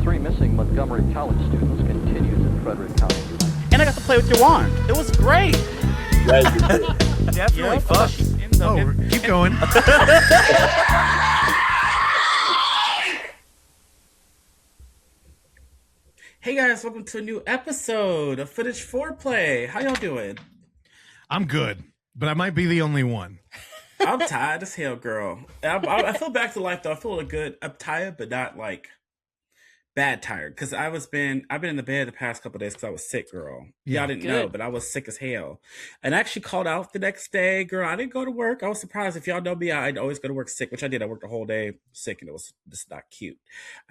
three missing Montgomery College students continues in Frederick County. And I got to play with your wand. It was great. Definitely fun. Keep going. Hey guys, welcome to a new episode of FootageForeplay. How y'all doing? I'm good, but I might be the only one. I'm tired as hell, girl. I feel back to life though. I feel good. I'm tired, but not like bad tired. Because I've been in the bed the past couple of days because I was sick, girl. Y'all didn't know, but I was sick as hell. And I actually called out the next day, girl. I didn't go to work. I was surprised. If y'all know me, I'd always go to work sick, which I did. I worked the whole day sick, and it was just not cute.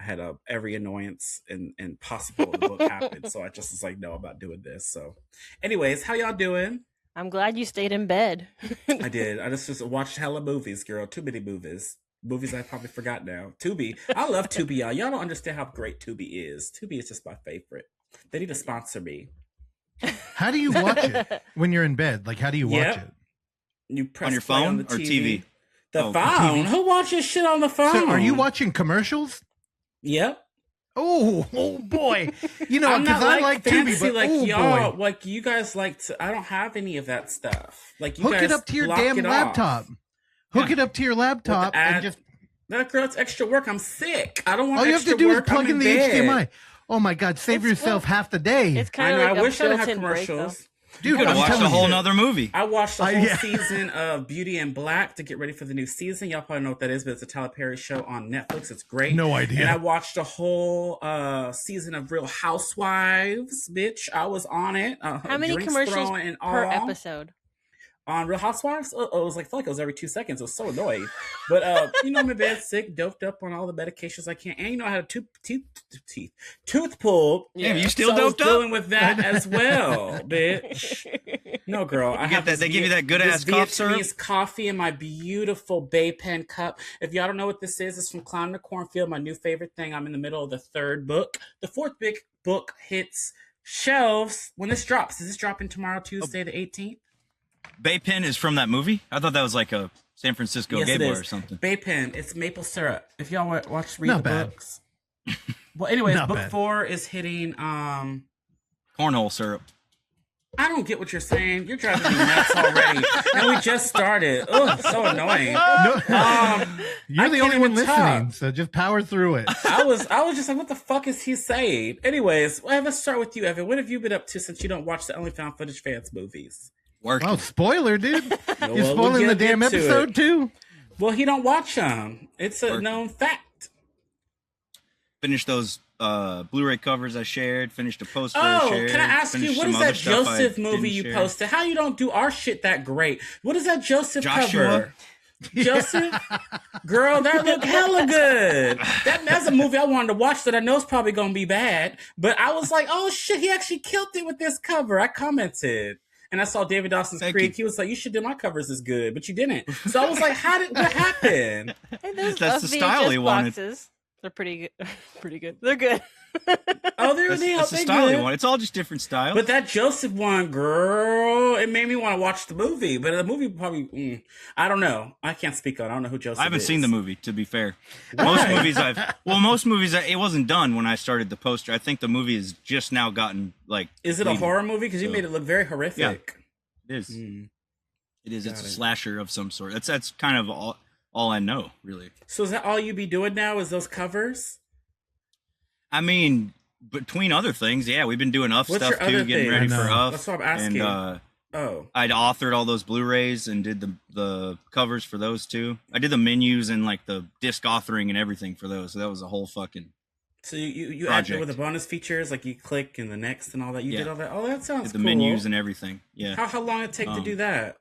I had every annoyance and possible in the book happened. So I just was like, no, I'm not doing this. So anyways, how y'all doing? I'm glad you stayed in bed. I did. I just watched hella movies, girl. Too many movies. Movies I probably forgot now. Tubi. I love Tubi, y'all. Y'all don't understand how great Tubi is. Tubi is just my favorite. They need to sponsor me. How do you watch it when you're in bed? Like, how do you watch it? You press on your play phone on the or TV? The phone? Who watches shit on the phone? So are you watching commercials? Yep. Oh boy. You know, I'm because not I like fancy Tubi, but like oh y'all. boy. Like you guys like to. I don't have any of that stuff. Like you Hook guys it up to your lock damn it laptop. off. Hook it up to your laptop and just... That girl, it's extra work. I'm sick. I don't want All you have extra to do is work. plug in the bed. HDMI. Oh my God, save yourself half the day. It's I kind know. of like I wish I didn't have built-in break, commercials. You Dude, could have I'm watched a telling whole you. nother movie. I watched the whole yeah. season of Beauty and Black to get ready for the new season. Y'all probably know what that is, but it's a Tyler Perry show on Netflix. It's great. No idea. And I watched a whole season of Real Housewives, bitch. I was on it. How many drinks commercials thrown and per all. episode? On Real Housewives? It was like, I feel like it was every 2 seconds. It was so annoying. But, you know, I'm in bed sick, doped up on all the medications I can. And, you know, I had a tooth pulled. Damn, you still so I was doped up? dealing with that as well, bitch. No, girl. I have that. They give you that good ass cough syrup. Vietnamese coffee in my beautiful Bay Pen cup. If y'all don't know what this is, it's from Clown in the Cornfield, my new favorite thing. I'm in the middle of the third book. The fourth big book hits shelves when this drops. Is this dropping tomorrow, Tuesday, the 18th? Bay Pen is from that movie? I thought that was like a San Francisco Yes, gay it boy is. or something. Bay Pen. It's maple syrup. If y'all read Not the bad. books. Well, anyways, Not book bad. 4 is hitting. Cornhole syrup. I don't get what you're saying. You're driving me nuts already, and we just started. Oh, so annoying. No, you're I the can't only one even talk. listening, so just power through it. I was just like, what the fuck is he saying? Anyways, well, let's start with you, Evan. What have you been up to since you don't watch the OnlyFoundFootageFans movies? Working. Oh, spoiler, dude. You're Well, spoiling we'll the damn get into episode, it. too? Well, he don't watch them. It's a Working. known fact. Finished those Blu-ray covers I shared. Finished a poster I Oh, shared. can I ask you, finished what some is other that stuff I Joseph movie didn't you share. posted? How you don't do our shit that great? What is that Joseph Joshua? cover? Joseph? Girl, that look hella good. That's a movie I wanted to watch that I know is probably going to be bad. But I was like, oh shit, he actually killed it with this cover. I commented. And I saw David Dawson's Thank Creek. you. He was like, you should do my covers as good. But you didn't. So I was like, what happened? Hey, those That's the VHS style he wanted. boxes. They're pretty good. Pretty good. They're good. Oh, they're That's the they style good. you want. It's all just different styles. But that Joseph one, girl, it made me want to watch the movie. But the movie probably, I don't know. I can't speak on it. I don't know who Joseph is. I haven't seen the movie, to be fair. Why? Most movies, it wasn't done when I started the poster. I think the movie has just now gotten, like... Is it a leading. horror movie? Because you So- made it look very horrific. It is. Mm. It is. It's Got a it. slasher of some sort. That's kind of all I know, really. So is that all you be doing now is those covers? I mean, between other things, yeah, we've been doing What's stuff your too, other getting thing? ready I for know. Uff. That's what I'm asking. And Oh. I'd authored all those Blu-rays and did the covers for those too. I did the menus and like the disc authoring and everything for those. So that was a whole fucking... So you Project. acted with the bonus features, like you click and the next and all that. You did Yeah. all that. Oh, that sounds Did the cool. menus and everything. Yeah, How long it take to do that?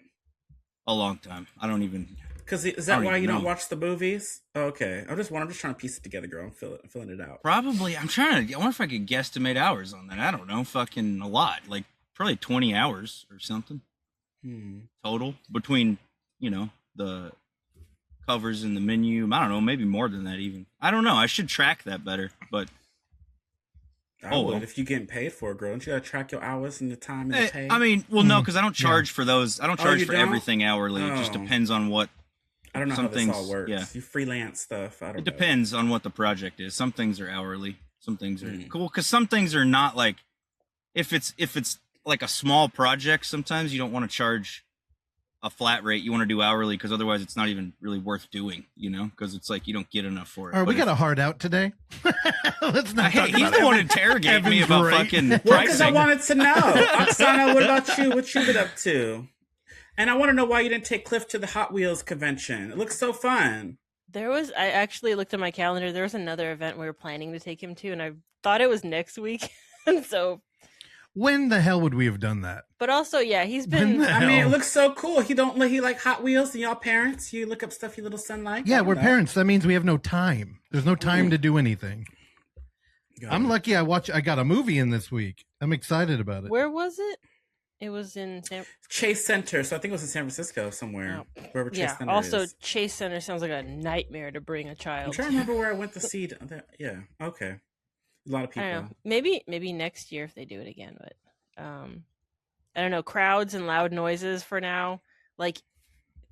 a long time. I don't even... Because is I that don't why even you don't know. watch the movies? Oh, okay, I'm just trying to piece it together, girl. I'm filling it out. Probably, I wonder if I could guesstimate hours on that. I don't know, fucking a lot. Like, probably 20 hours or something total between, the covers and the menu. I don't know, maybe more than that even. I don't know. I should track that better, but... I would well. if you're getting paid for it, girl. Don't you gotta track your hours and the time and the pay? I mean, well, no, because I don't charge for those. I don't charge you for don't? everything hourly. It just Oh. depends on what... I don't know some how this all things- works. yeah. You freelance stuff. I don't know. It depends on what the project is. Some things are hourly. Some things are cool because some things are not like if it's like a small project. Sometimes you don't want to charge a flat rate. You want to do hourly because otherwise it's not even really worth doing. You know, because it's like you don't get enough for it. All right, we got a hard out today. Let's not. Hey, he's the one to interrogate me about fucking Well, because I pricing. wanted to know. Oksana, what about you? What you been up to? And I want to know why you didn't take Cliff to the Hot Wheels convention. It looks so fun. I actually looked at my calendar. There was another event we were planning to take him to, and I thought it was next week. And so, When the hell would we have done that? but also, yeah, he's When been. the I mean, it hell? looks so cool. He like Hot Wheels, and y'all parents. You look up stuff your little son likes. Yeah, I we're don't know. parents. That means we have no time. There's no time to do anything. I'm lucky I got a movie in this week. I'm excited about it. Where was it? It was in Chase Center. So I think it was in San Francisco somewhere. Wherever Chase yeah. Center Also, is. Chase Center sounds like a nightmare to bring a I'm child. trying to remember where I went to see. Yeah. Okay. A lot of I people. don't know. Maybe next year if they do it again, but I don't know. Crowds and loud noises for now. Like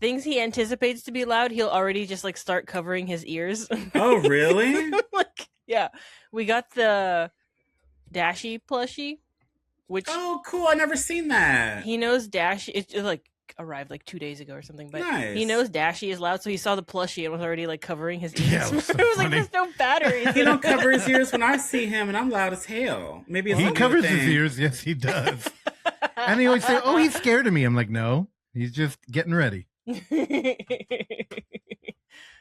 things he anticipates to be loud, he'll already just like start covering his ears. Oh, really? Like, yeah. We got the Dashy plushie, which Oh, cool. I never seen that. he knows Dashy. It like arrived like 2 days ago or something, but Nice. he knows Dashy is loud, so he saw the plushie and was already like covering his ears. Yeah, it was so it was like funny. there's no batteries. He don't cover his ears when I see him, and I'm loud as hell. Maybe it's He a new covers his thing. ears. Yes, he does. And he always say, "Oh, he's scared of me." I'm like, "No, he's just getting ready."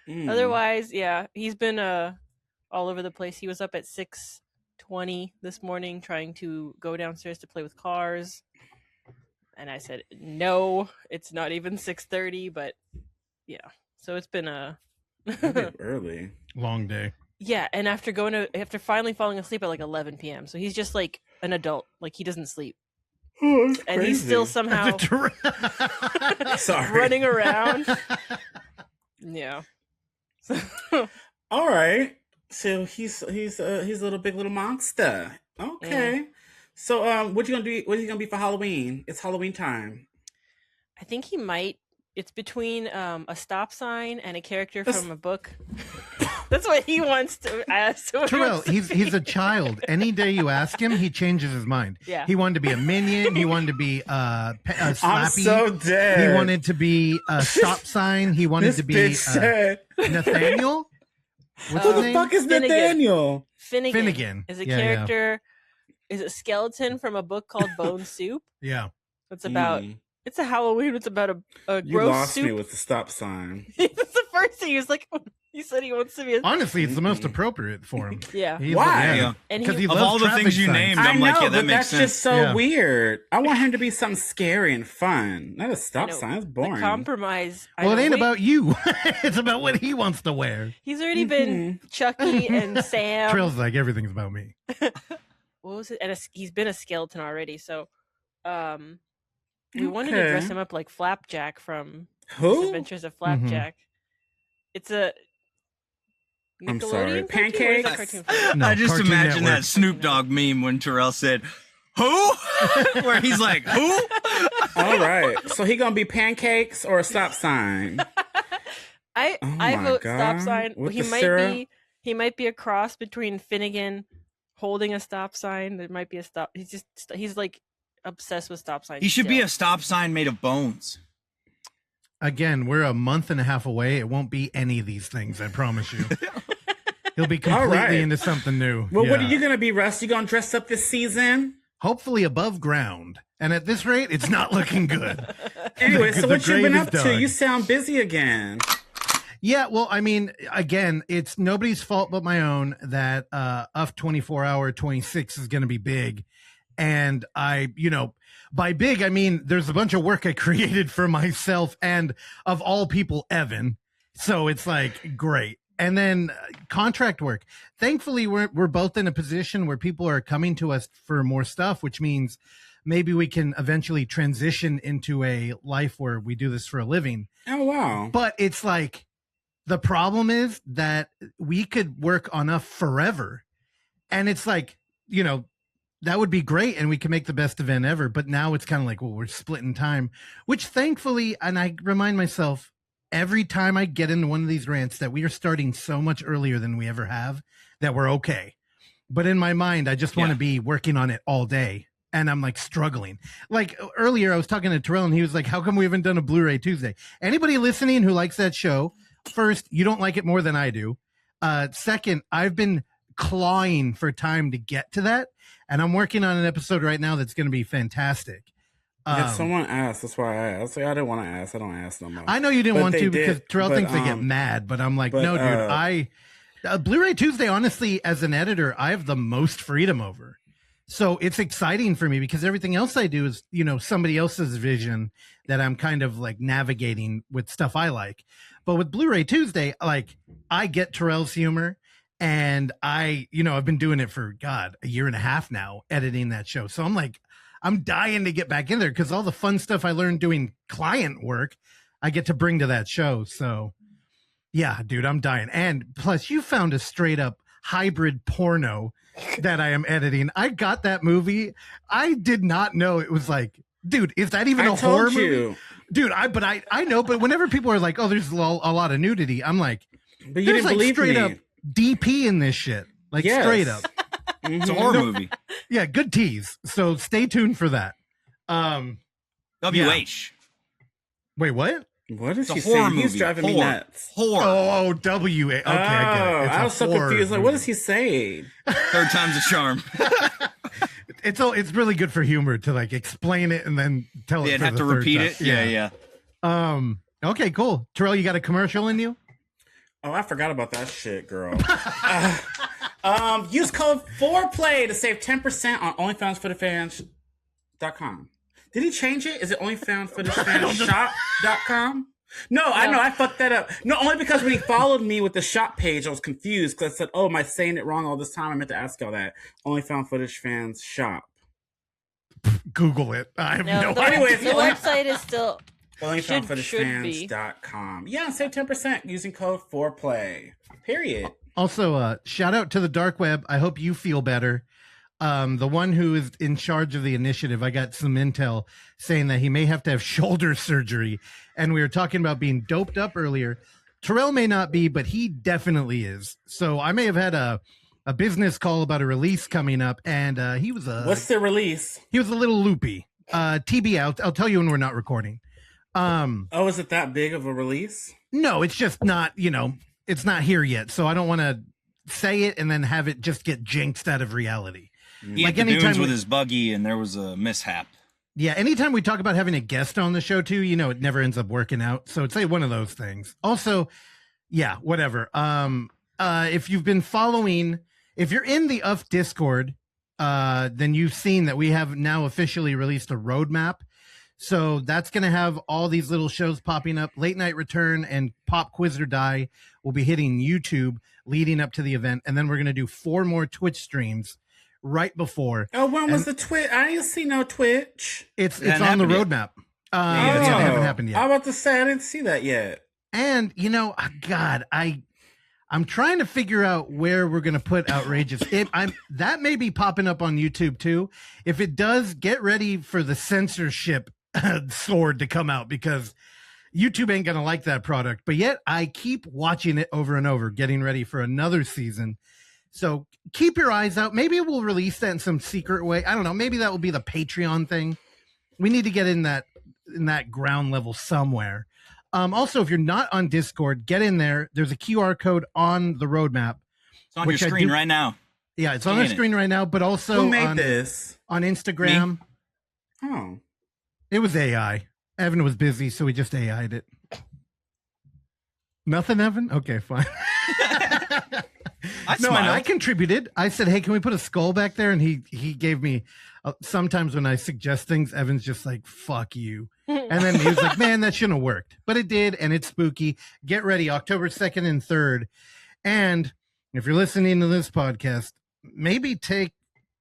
Mm. Otherwise, yeah, he's been all over the place. He was up at 6:20 this morning trying to go downstairs to play with cars. And I said, "No, it's not even 6:30, but yeah." So it's been a Early. Long day. yeah, and after finally falling asleep at like 11 p.m. So he's just like an adult, like he doesn't sleep. And he's still somehow Sorry. running around. Yeah. All right. So he's a big little monster. Okay. So what you gonna do? What are you gonna be for Halloween? It's Halloween time. I think he might. It's between a stop sign and a character from a book. That's what he wants to ask. Terrell, he's a child. Any day you ask him, he changes his mind. Yeah. He wanted to be a minion. He wanted to be Slappy. I'm so dead. He wanted to be a stop sign. He wanted This to be bitch said. Nathaniel. What's Who his the name? fuck is Finnegan. Nathaniel? Finnegan is a Yeah, character. Is a skeleton from a book called Bone Soup. Yeah. It's about. It's a Halloween. It's about a You gross lost soup. me with the stop sign. That's the first thing he was like. He said he wants to be. Honestly, it's the most appropriate for him. Yeah. Why? Yeah. And Because he Of loves all the traffic things you signs. named, I I'm know, like, yeah, that but makes that's sense. just so Yeah. weird. I want him to be something scary and fun, not a stop know, sign. It's The boring. compromise. I Well, it know, ain't wait, about you. It's about what he wants to wear. He's already been Chucky and Sam. Trill's like, everything's about me. What was it? And he's been a skeleton already. So, we wanted to dress Okay. him up like Flapjack from Who? Adventures of Flapjack. It's a I'm Nickelodeon sorry. cartoon, or is it a Pancakes? cartoon? No, I just Cartoon imagine Network. that Snoop Dogg meme when Terrell said, "Who?" Where he's like, "Who?" All right. So he gonna be pancakes or a stop sign? I Oh I my vote God. stop sign. With He the might syrup? he might be a cross between Finnegan holding a stop sign. There might be a stop. He's like obsessed with stop signs. He should be still. a stop sign made of bones. Again, we're a month and a half away. It won't be any of these things, I promise you. He'll be completely right. into something new. Well, what are Yeah. you gonna be, Russ? You gonna dress up this season? Hopefully above ground. And at this rate, it's not looking good. Anyway, so The what you been grave up is to? dug. You sound busy again. Yeah, well, I mean, again, it's nobody's fault but my own that UF 24 hour 26 is going to be big. And by big, I mean, there's a bunch of work I created for myself and of all people, Evan. So it's like, great. And then contract work. Thankfully, we're both in a position where people are coming to us for more stuff, which means maybe we can eventually transition into a life where we do this for a living. Oh wow. But it's like, the problem is that we could work on UF forever. And it's like, that would be great and we can make the best event ever. But now it's kind of like, well, we're splitting time, which thankfully, and I remind myself every time I get into one of these rants that we are starting so much earlier than we ever have, that we're okay. but in my mind, I just want to be working on it all day. And I'm like struggling. Like earlier, I was talking to Terrell and he was like, how come we haven't done a Blu-ray Tuesday? Anybody listening who likes that show, first, you don't like it more than I do. Second, I've been clawing for time to get to that. And I'm working on an episode right now that's going to be fantastic. Yeah, someone asked. That's why I asked. Like, I didn't want to ask. I don't ask no more. I know you didn't want to because Terrell thinks they get mad. But I'm like, no, dude. Blu-ray Tuesday, honestly, as an editor, I have the most freedom over. So it's exciting for me because everything else I do is, you know, somebody else's vision that I'm kind of like navigating with stuff I like. But with Blu-ray Tuesday, like I get Terrell's humor and I've been doing it for a year and a half now, editing that show. So I'm like, I'm dying to get back in there because all the fun stuff I learned doing client work, I get to bring to that show. So yeah, dude, I'm dying. And plus you found a straight up hybrid porno that I am editing. I got that movie. I did not know it was like, dude, is that even a horror movie? Dude, I know, but whenever people are like, oh, there's a lot of nudity, I'm like, but you didn't believe straight me. up DP in this shit. Like straight up. It's a horror movie. Yeah, good tease. So stay tuned for that. WH. Wait, what? What is he saying? He's driving me nuts. Horror. Oh, W. Okay, I get it. I was so confused. Like, what is he saying? Third time's a charm. It's really good for humor to like explain it and then tell it. Yeah, have to repeat it. Yeah. Okay, cool. Terrell, you got a commercial in you? Oh, I forgot about that shit, girl. Use code FOREPLAY to save 10% on OnlyFoundFootageFans.com. Did he change it? Is it OnlyFoundFootageFansShop.com? No, I know. I fucked that up. No, only because when he followed me with the shop page, I was confused because I said, oh, am I saying it wrong all this time? I meant to ask y'all that. OnlyFoundFootageFans Shop. Google it. I have no idea. Anyways, the website is still... OnlyFoundFootageFans.com. Yeah, save 10% using code FOREPLAY. Period. Also, shout out to the dark web. I hope you feel better. The one who is in charge of the initiative, I got some intel saying that he may have to have shoulder surgery. And we were talking about being doped up earlier. Terrell may not be, but he definitely is. So I may have had a business call about a release coming up. And he was What's the release? He was a little loopy. TB, I'll tell you when we're not recording. Is it that big of a release? No, it's just not, it's not here yet. So I don't want to say it and then have it just get jinxed out of reality. He like anytime with his buggy and there was a mishap. Yeah, anytime we talk about having a guest on the show too, it never ends up working out. So it's like one of those things. Also, yeah, whatever. If you've been following, if you're in the UF Discord, then you've seen that we have now officially released a roadmap. So that's going to have all these little shows popping up. Late Night Return and Pop Quiz or Die will be hitting YouTube leading up to the event. And then we're going to do 4 more Twitch streams right before. Oh, when was the Twitch? I didn't see no Twitch. It's on the roadmap. It hasn't happened yet. I'm about to say I didn't see that yet. And, God, I'm trying to figure out where we're going to put Outrageous. That may be popping up on YouTube too. If it does, get ready for the censorship sword to come out because YouTube ain't gonna like that product. But yet I keep watching it over and over, getting ready for another season. So keep your eyes out. Maybe we'll release that in some secret way. I don't know. Maybe that will be the Patreon thing. We need to get in that ground level somewhere. Also, if you're not on Discord, get in there. There's a QR code on the roadmap. It's on your screen right now. Yeah, it's on the screen right now. But also, who made this on Instagram? Me? Oh. It was AI. Evan was busy, so we just AI'd it. Nothing, Evan? Okay, fine. I contributed. I said, hey, can we put a skull back there? And he gave me, sometimes when I suggest things, Evan's just like, fuck you. And then he was like, man, that shouldn't have worked. But it did, and it's spooky. Get ready, October 2nd and 3rd. And if you're listening to this podcast, maybe take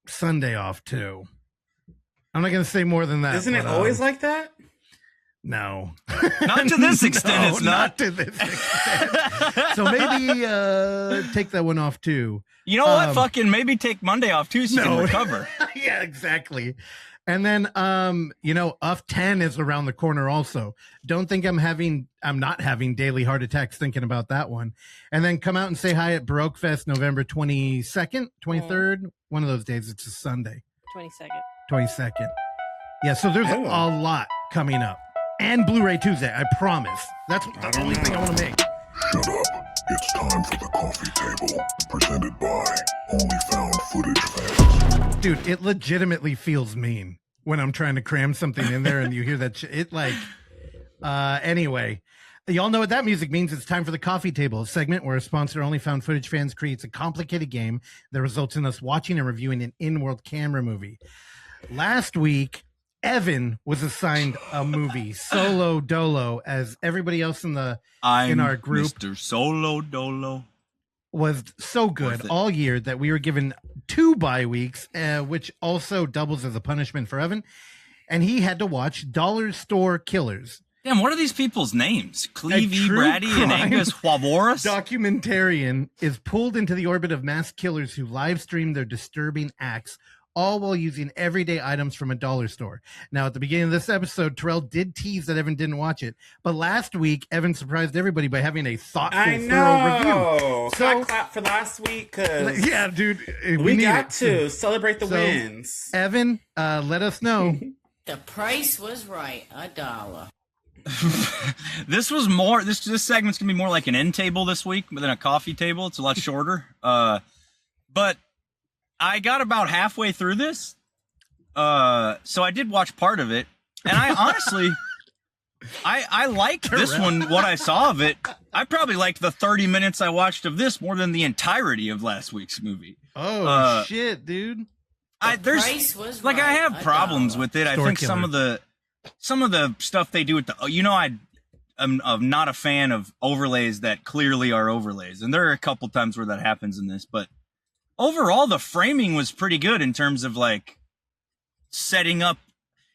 Sunday off, too. I'm not going to say more than that. Isn't it always like that? No. Not to this extent, no, it's not. to this extent. So maybe take that one off, too. You know what? Fucking maybe take Monday off, too, so you can recover. Yeah, exactly. And then, UF 10 is around the corner also. Don't think I'm not having daily heart attacks thinking about that one. And then come out and say hi at Baroque Fest November 22nd, 23rd. One of those days. It's a Sunday. 22nd. 22nd. Yeah, so there's a lot coming up. And Blu-ray Tuesday, I promise. That's the only thing I want to make. Shut up. It's time for the coffee table, presented by OnlyFoundFootageFans. Dude, it legitimately feels mean when I'm trying to cram something in there and you hear that shit. Anyway, y'all know what that music means. It's time for the coffee table, a segment where our sponsor OnlyFoundFootageFans creates a complicated game that results in us watching and reviewing an in-world camera movie. Last week, Evan was assigned a movie, Solo Dolo, as everybody else in our group. Mr. Solo Dolo Was so good all year that we were given 2 bye weeks, which also doubles as a punishment for Evan. And he had to watch Dollar Store Killers. Damn, what are these people's names? Clevey, Brady, and Angus Huavoris? Documentarian is pulled into the orbit of mass killers who live stream their disturbing acts, all while using everyday items from a dollar store. Now, at the beginning of this episode, Terrell did tease that Evan didn't watch it, but last week, Evan surprised everybody by having a thoughtful, thorough review. So I clap for last week because yeah, dude, we got to celebrate the wins. Evan, let us know. The price was right, $1. This segment's gonna be more like an end table this week than a coffee table. It's a lot shorter. But I got about halfway through this, so I did watch part of it, and I honestly, I liked this one. What I saw of it, I probably liked the 30 minutes I watched of this more than the entirety of last week's movie. Oh shit, dude! I have problems with it. I think some of the stuff they do with I'm not a fan of overlays that clearly are overlays, and there are a couple times where that happens in this, but overall, the framing was pretty good in terms of like setting up,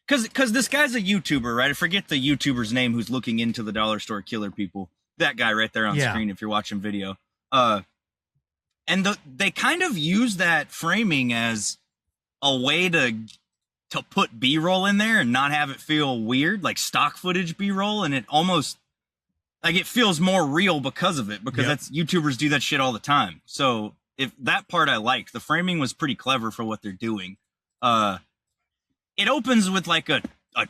because this guy's a YouTuber, right? I forget the YouTuber's name who's looking into the dollar store killer people. That guy right there on screen if you're watching video. And they kind of use that framing as a way to put B-roll in there and not have it feel weird, like stock footage B-roll, and it almost like it feels more real because of it, because that's YouTubers do that shit all the time. So if that part I liked, the framing was pretty clever for what they're doing. It opens with like a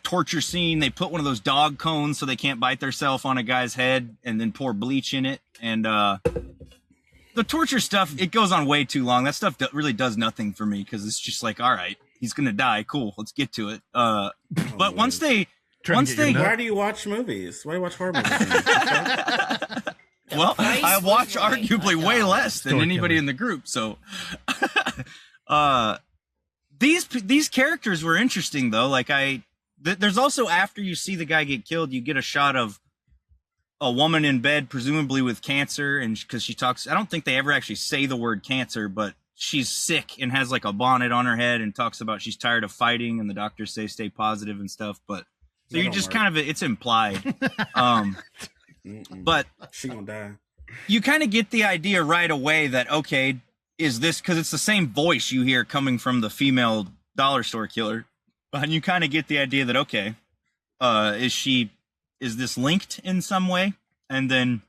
torture scene. They put one of those dog cones so they can't bite themselves on a guy's head and then pour bleach in it. And the torture stuff, it goes on way too long. That stuff really does nothing for me because it's just like, all right, he's going to die. Cool. Let's get to it. But why do you watch movies? Why do you watch horror movies? Well, I watch arguably way less than anybody in the group, so these characters were interesting though. Like there's also, after you see the guy get killed, you get a shot of a woman in bed, presumably with cancer, and because she talks, I don't think they ever actually say the word cancer, but she's sick and has like a bonnet on her head and talks about she's tired of fighting, and the doctors say stay positive and stuff. But so you just kind of, it's implied. But she gonna die. You kind of get the idea right away that, okay, is this, because it's the same voice you hear coming from the female dollar store killer, and you kind of get the idea that, okay, is this linked in some way? And then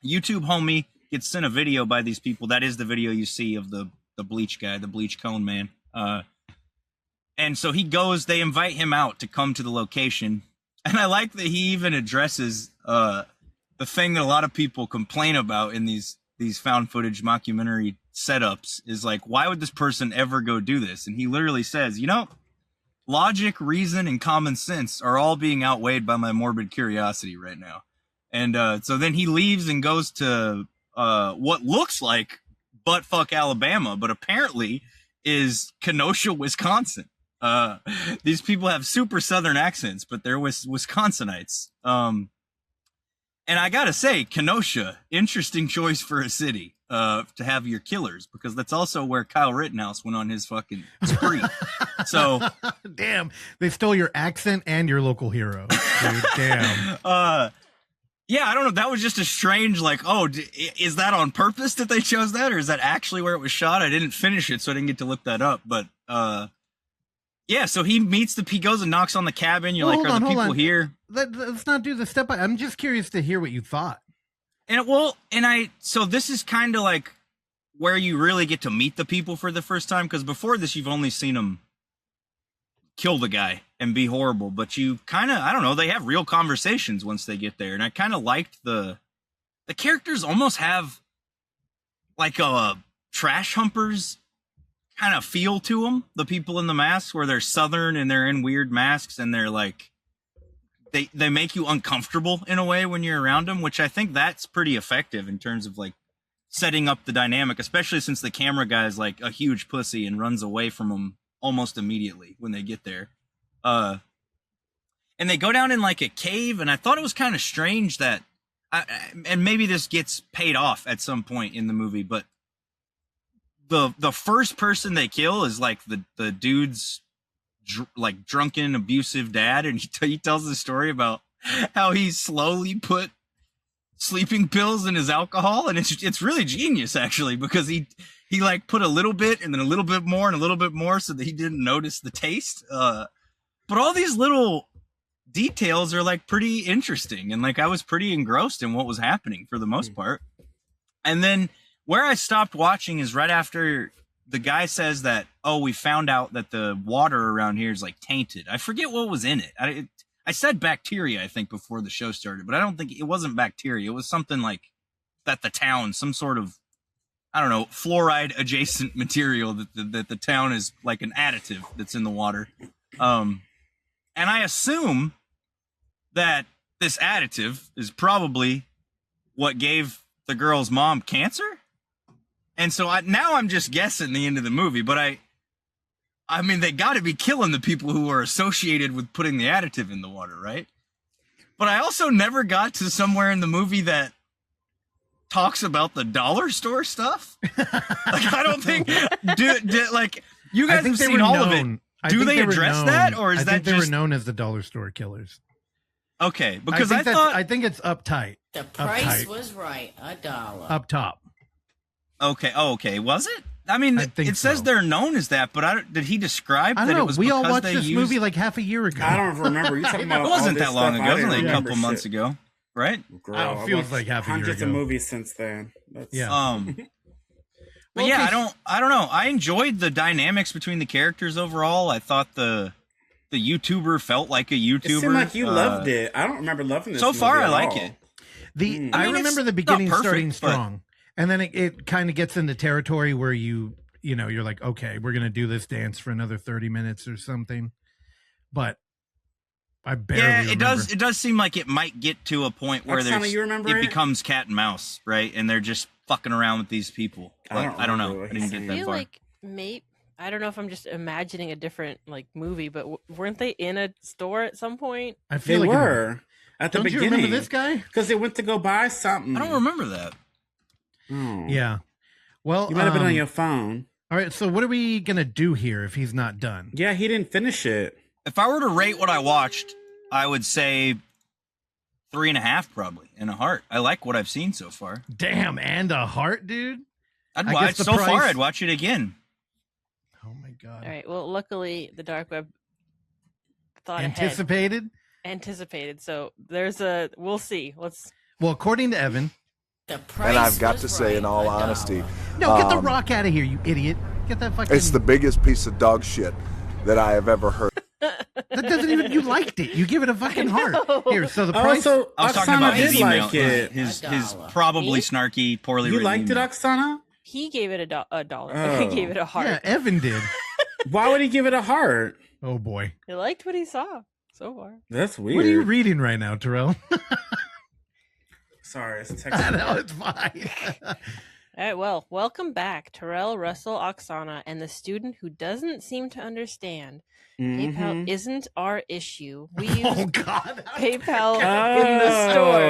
YouTube homie gets sent a video by these people. That is the video you see of the bleach guy, the bleach cone man. And so he goes, they invite him out to come to the location. And I like that he even addresses the thing that a lot of people complain about in these found footage mockumentary setups is like, why would this person ever go do this? And he literally says, logic, reason, and common sense are all being outweighed by my morbid curiosity right now. And so then he leaves and goes to what looks like buttfuck Alabama, but apparently is Kenosha, Wisconsin. These people have super southern accents, but they're Wisconsinites. And I gotta say, Kenosha, interesting choice for a city to have your killers, because that's also where Kyle Rittenhouse went on his fucking spree. So, damn, they stole your accent and your local hero. Dude, damn. Yeah, I don't know. That was just a strange, like, is that on purpose that they chose that, or is that actually where it was shot? I didn't finish it, so I didn't get to look that up. But Yeah, so he goes and knocks on the cabin. You're Well, like, are the people here? Let's not do the step by. I'm just curious to hear what you thought. So this is kind of like where you really get to meet the people for the first time, because before this, you've only seen them kill the guy and be horrible, but you kind of, I don't know, they have real conversations once they get there. And I kind of liked the characters almost have like a trash humpers kind of feel to them. The people in the masks, where they're Southern and they're in weird masks and they're like, they make you uncomfortable in a way when you're around them, which I think that's pretty effective in terms of like setting up the dynamic, especially since the camera guy is like a huge pussy and runs away from them almost immediately when they get there. And they go down in like a cave, and I thought it was kind of strange that, and maybe this gets paid off at some point in the movie, but the first person they kill is like the dude's like drunken, abusive dad, and he tells the story about how he slowly put sleeping pills in his alcohol, and it's really genius actually, because he like put a little bit and then a little bit more and a little bit more so that he didn't notice the taste. But all these little details are like pretty interesting, and like I was pretty engrossed in what was happening for the most part. And then where I stopped watching is right after the guy says that, oh, we found out that the water around here is like tainted. I forget what was in it. I said bacteria, I think, before the show started, but I don't think it wasn't bacteria. It was something like that the town, some sort of, I don't know, fluoride adjacent material that the town is like an additive that's in the water. And I assume that this additive is probably what gave the girl's mom cancer. And so now I'm just guessing the end of the movie, but I mean, they got to be killing the people who are associated with putting the additive in the water, right? But I also never got to somewhere in the movie that talks about the dollar store stuff. Like, I don't think, like, you guys have seen all of it. Do they address that, or is that they just were known as the dollar store killers? Okay, because I think it's uptight. The price uptight. was right, $1. Up top. Okay. Oh, okay. Was it? I mean, it says so. They're known as that, but did he describe I that don't know. it was We all because watched they this used... movie like half a year ago. I don't remember. You talking about It wasn't all this that long stuff? ago. It I was didn't only a remember couple months shit. ago, right? Girl, Oh, it feels I've like half a year hundreds ago. of movies since then. That's, Yeah. But Well, yeah, okay. I don't know. I enjoyed the dynamics between the characters overall. I thought the YouTuber felt like a YouTuber. It seemed like you loved it. I don't remember loving this. So far, movie I at like all. it. I mean, remember it's the beginning not perfect, starting but- strong, and then it kind of gets into territory where you're like, okay, we're gonna do this dance for another 30 minutes or something. But I barely remember. It does seem like it might get to a point where Oksana, you remember it? becomes cat and mouse, right? And they're just fucking around with these people. But I don't know. remember I what didn't he get said. that I feel far. like I don't know if I'm just imagining a different like movie, but weren't they in a store at some point? I They feel like were at the Don't you beginning. remember this guy? Because they went to go buy something. I don't remember that. Oh. Yeah. Well, You might have been on your phone. All right. So what are we gonna do here if he's not done? Yeah, he didn't finish it. If I were to rate what I watched, I would say 3.5 probably, and a heart. I like what I've seen so far. Damn, and a heart, dude. I'd I watch guess the so far. price- I'd watch it again. Oh my god. All right. Well, luckily the dark web thought anticipated. So we'll see. Well, according to Evan, The price And I've got was to say, in right, all $1. honesty, no, get the rock out of here, you idiot. Get that fucking. it's the biggest piece of dog shit that I have ever heard. That doesn't even. You liked it. You give it a fucking heart. know. Here, so the Oh, price. so I was talking Oksana about his did email. like it. His $1. probably Me? snarky, poorly You written liked it, email. Oksana? He gave it a dollar. Oh. He gave it a heart. Yeah, Evan did. Why would he give it a heart? Oh boy. He liked what he saw so far. That's weird. What are you reading right now, Terrell? Sorry, it's a text. No, it's fine. All right. Well, welcome back, Terrell, Russell, Oksana, and the student who doesn't seem to understand. PayPal isn't our issue. We use Oh God. PayPal in the store.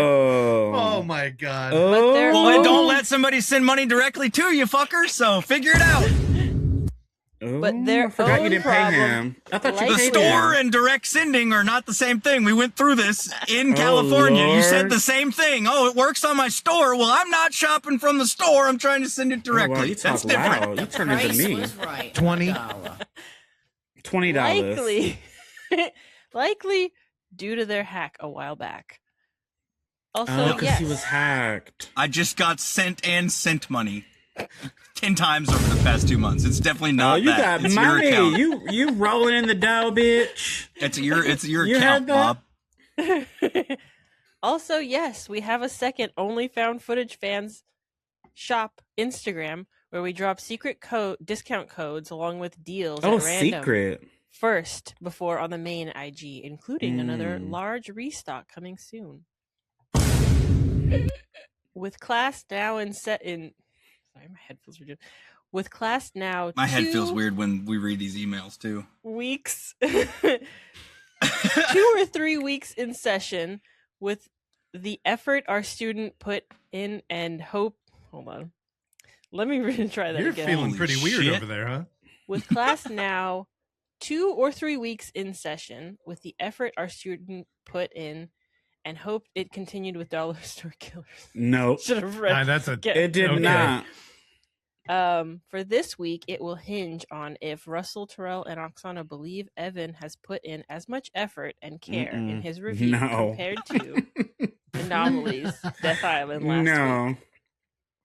Oh my God. But they're Well, then Oh. don't let somebody send money directly to you, fucker. So figure it out. But their I forgot you own didn't problem, pay him. I thought you like The paid store him. and direct sending are not the same thing. We went through this in California. You said Lord. the same thing. Oh, it works on my store. Well, I'm not shopping from the store. I'm trying to send it Oh, wow, directly. you That's talk different. loud. You The turn into price me. was right, 20. $1. $20. Likely due to their hack a while back. Also, Oh, because yes. he was hacked. I just got sent money 10 times over the past 2 months. It's definitely not Oh, you that. got It's money. your account. You rolling in the dough, bitch. It's your You account, heard that? Bob. Also, yes, we have a second OnlyFoundFootageFans shop Instagram where we drop secret discount codes along with deals Oh, at random secret. first before on the main IG, including another large restock coming soon. With class now in sorry, my head feels weird. With class now, My head feels weird when we read these emails too. weeks, 2 or 3 weeks in session, with the effort our student put in and hope. Hold on, let me try that You're again. feeling Holy pretty weird shit. over there, huh? With class now 2 or 3 weeks in session, with the effort our student put in and hoped it continued with Dollar Store Killers. No, Should have read. it did Okay. not. For this week, it will hinge on if Russell, Terrell, and Oksana believe Evan has put in as much effort and care in his review No. compared to Anomalies, Death Island last week. No.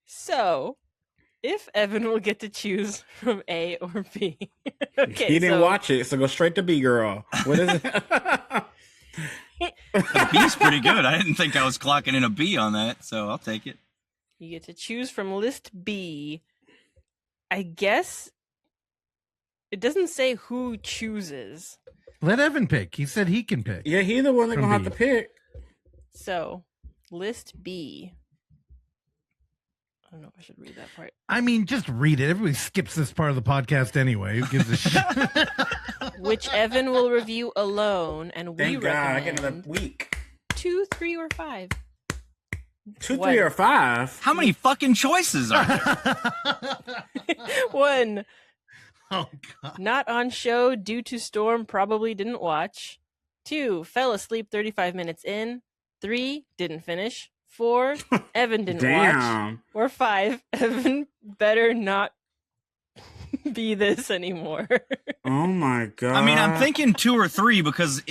So, if Evan will get to choose from A or B. Okay, He didn't so watch it, so go straight to B, girl. What is it? The B's pretty good. I didn't think I was clocking in a B on that, so I'll take it. you get to choose from list B. I guess it doesn't say who chooses. Let Evan pick. He said he can pick. Yeah, he's the one that's From gonna have B. to pick. So, list B. I don't know if I should read that part. I mean, just read it. Everybody skips this part of the podcast anyway. Who gives a shit? Which Evan will review alone, and we Thank God, I get recommend another week. 2, 3, or 5. 2, One. 3, or 5. How many fucking choices are there? 1. Oh, God. Not on show due to storm, probably didn't watch. 2. Fell asleep 35 minutes in. 3. Didn't finish. 4. Evan didn't watch. Damn. Or 5. Evan better not be this anymore. Oh my God. I mean, I'm thinking 2 or 3 because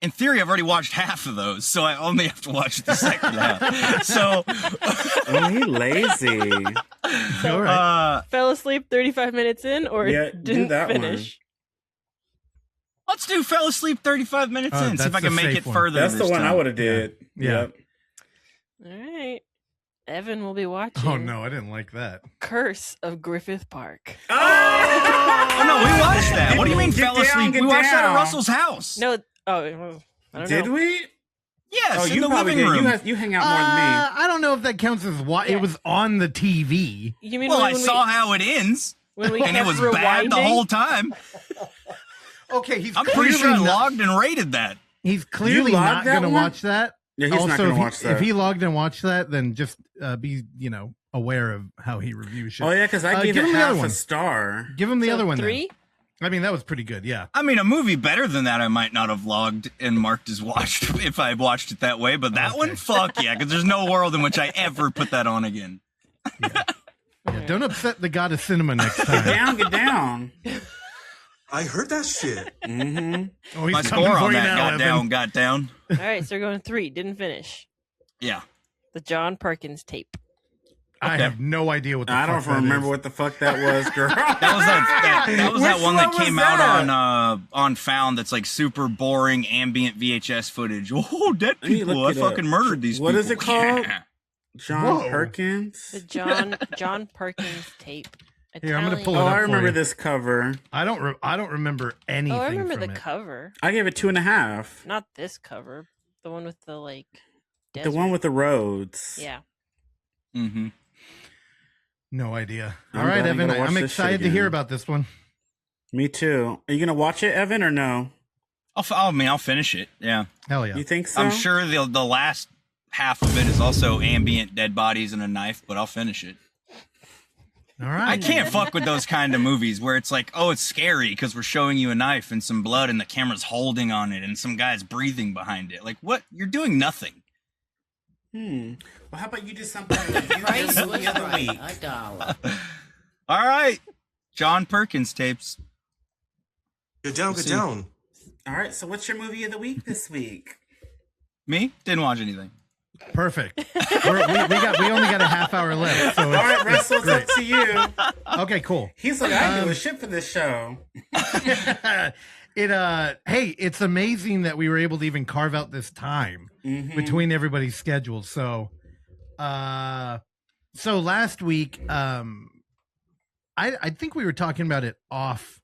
in theory, I've already watched half of those, so I only have to watch the second half. So, Oh, he lazy. All right. Fell asleep 35 minutes in, or Yeah, do didn't that finish. let's do fell asleep 35 minutes in. See if that's I can the make safe it one. further. That's the this one I time. would have did. Yeah. Yep. All right. Evan will be watching Oh, no. I didn't like that. Curse of Griffith Park. Oh no, we watched that. What do you mean Get fell down, asleep? get We watched that at down. Russell's house. No, I don't Did know. we? Yes, Oh, in you the probably living did. room. You hang out more than me. I don't know if that counts as what Yeah. it was on the TV. You mean Well, I when saw how it ends, when we and it kept was rewinding? bad the whole time. Okay, he's I'm pretty sure I clearly not- logged and rated that. He's clearly logged not that going to one? watch that. Yeah, he's not Also, going if to he- watch that. If he logged and watched that, then just be, aware of how he reviews shit. Oh, yeah, because I gave give it him the other half one. a star. Give him the So other one. then. 3? I mean, that was pretty good. Yeah. I mean, a movie better than that I might not have logged and marked as watched if I watched it that way, but that Okay. one, fuck yeah, because there's no world in which I ever put that on again. Yeah, don't upset the god of cinema next Get time. down, get down. I heard that shit. Mm-hmm. Oh, he's My coming score for on you that now, got Evan. down. All right, so we're going 3. Didn't finish. Yeah. The John Perkins tape. I Okay. have no idea what the I fuck don't remember that what the fuck that was, girl. That was that was that Which one that one was came out that? on Found that's like super boring ambient VHS footage. Oh, dead Let me people. look I it up. fucking murdered these What people. is it called? Yeah. John Whoa. Perkins? The John Perkins tape. Here, I'm gonna Italian- pull it Oh, up I for remember you. this cover. I don't remember anything. Oh, I remember from the it. cover. I gave it 2.5. Not this cover. The one with the The desert. one with the roads. Yeah. Mm-hmm. No idea. I'm All right, glad I'm Evan. gonna watch I'm this excited shit to hear again. about this one. Me too. Are you gonna watch it, Evan, or no? I'll finish it. Yeah. Hell yeah. You think so? I'm sure the last half of it is also ambient dead bodies and a knife, but I'll finish it. All I right. can't fuck with those kind of movies where it's like, oh, it's scary because we're showing you a knife and some blood and the camera's holding on it and some guy's breathing behind it. Like, what? You're doing nothing. Well, how about you do something Price the was other right. week? $1. All right. John Perkins tapes. Get down, get down. All right, so what's your movie of the week this week? Me? Didn't watch anything. Perfect. We only got a half hour left. So All right, Russell, it's up to you. Okay, cool. He's like, I do a shit for this show. Hey, it's amazing that we were able to even carve out this time between everybody's schedules. So last week, I think we were talking about it off,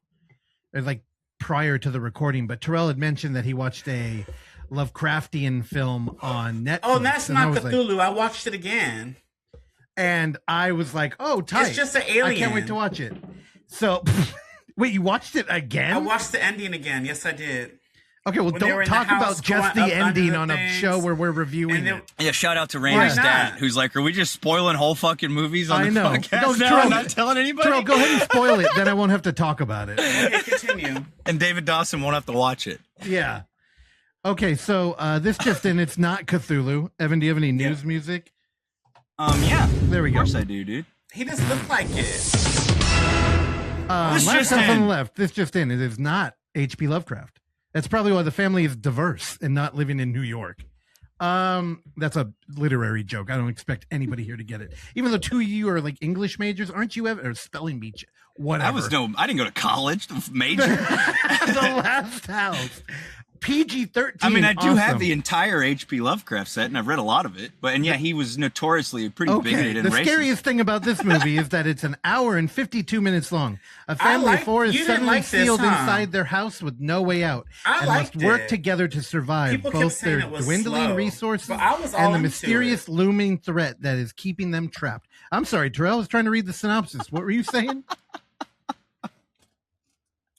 like prior to the recording, but Terrell had mentioned that he watched a Lovecraftian film on Netflix. Oh, that's not Cthulhu. I watched it again. And I was like, oh, tight. It's just an alien. I can't wait to watch it. So, wait, you watched it again? I watched the ending again. Yes, I did. Okay, well, don't talk about just the ending on a show where we're reviewing it. Yeah, shout out to Raina's dad, who's like, are we just spoiling whole fucking movies on the podcast No, now? Terrell, Not telling anybody? Terrell, go ahead and spoil it, then I won't have to talk about it. Okay, continue. And David Dawson won't have to watch it. Yeah. Okay, so this just in, it's not Cthulhu. Evan, do you have any news music? Yeah. There we go. Of course I do, dude. He doesn't look like it. This last just house on in. the left. This just in. It is not H.P. Lovecraft. That's probably why the family is diverse and not living in New York. That's a literary joke. I don't expect anybody here to get it. Even though two of you are like English majors, aren't you? Or spelling bee, whatever. I didn't go to college. The major. The last house. PG-13. I mean, I do have the entire H.P. Lovecraft set, and I've read a lot of it. But yeah, he was notoriously pretty bigoted and the racist. scariest thing about this movie is that it's an hour and 52 minutes long. A family of four is suddenly sealed inside their house with no way out and must work together to survive both their dwindling resources and the mysterious looming threat that is keeping them trapped. I'm sorry, Terrell was trying to read the synopsis. What were you saying?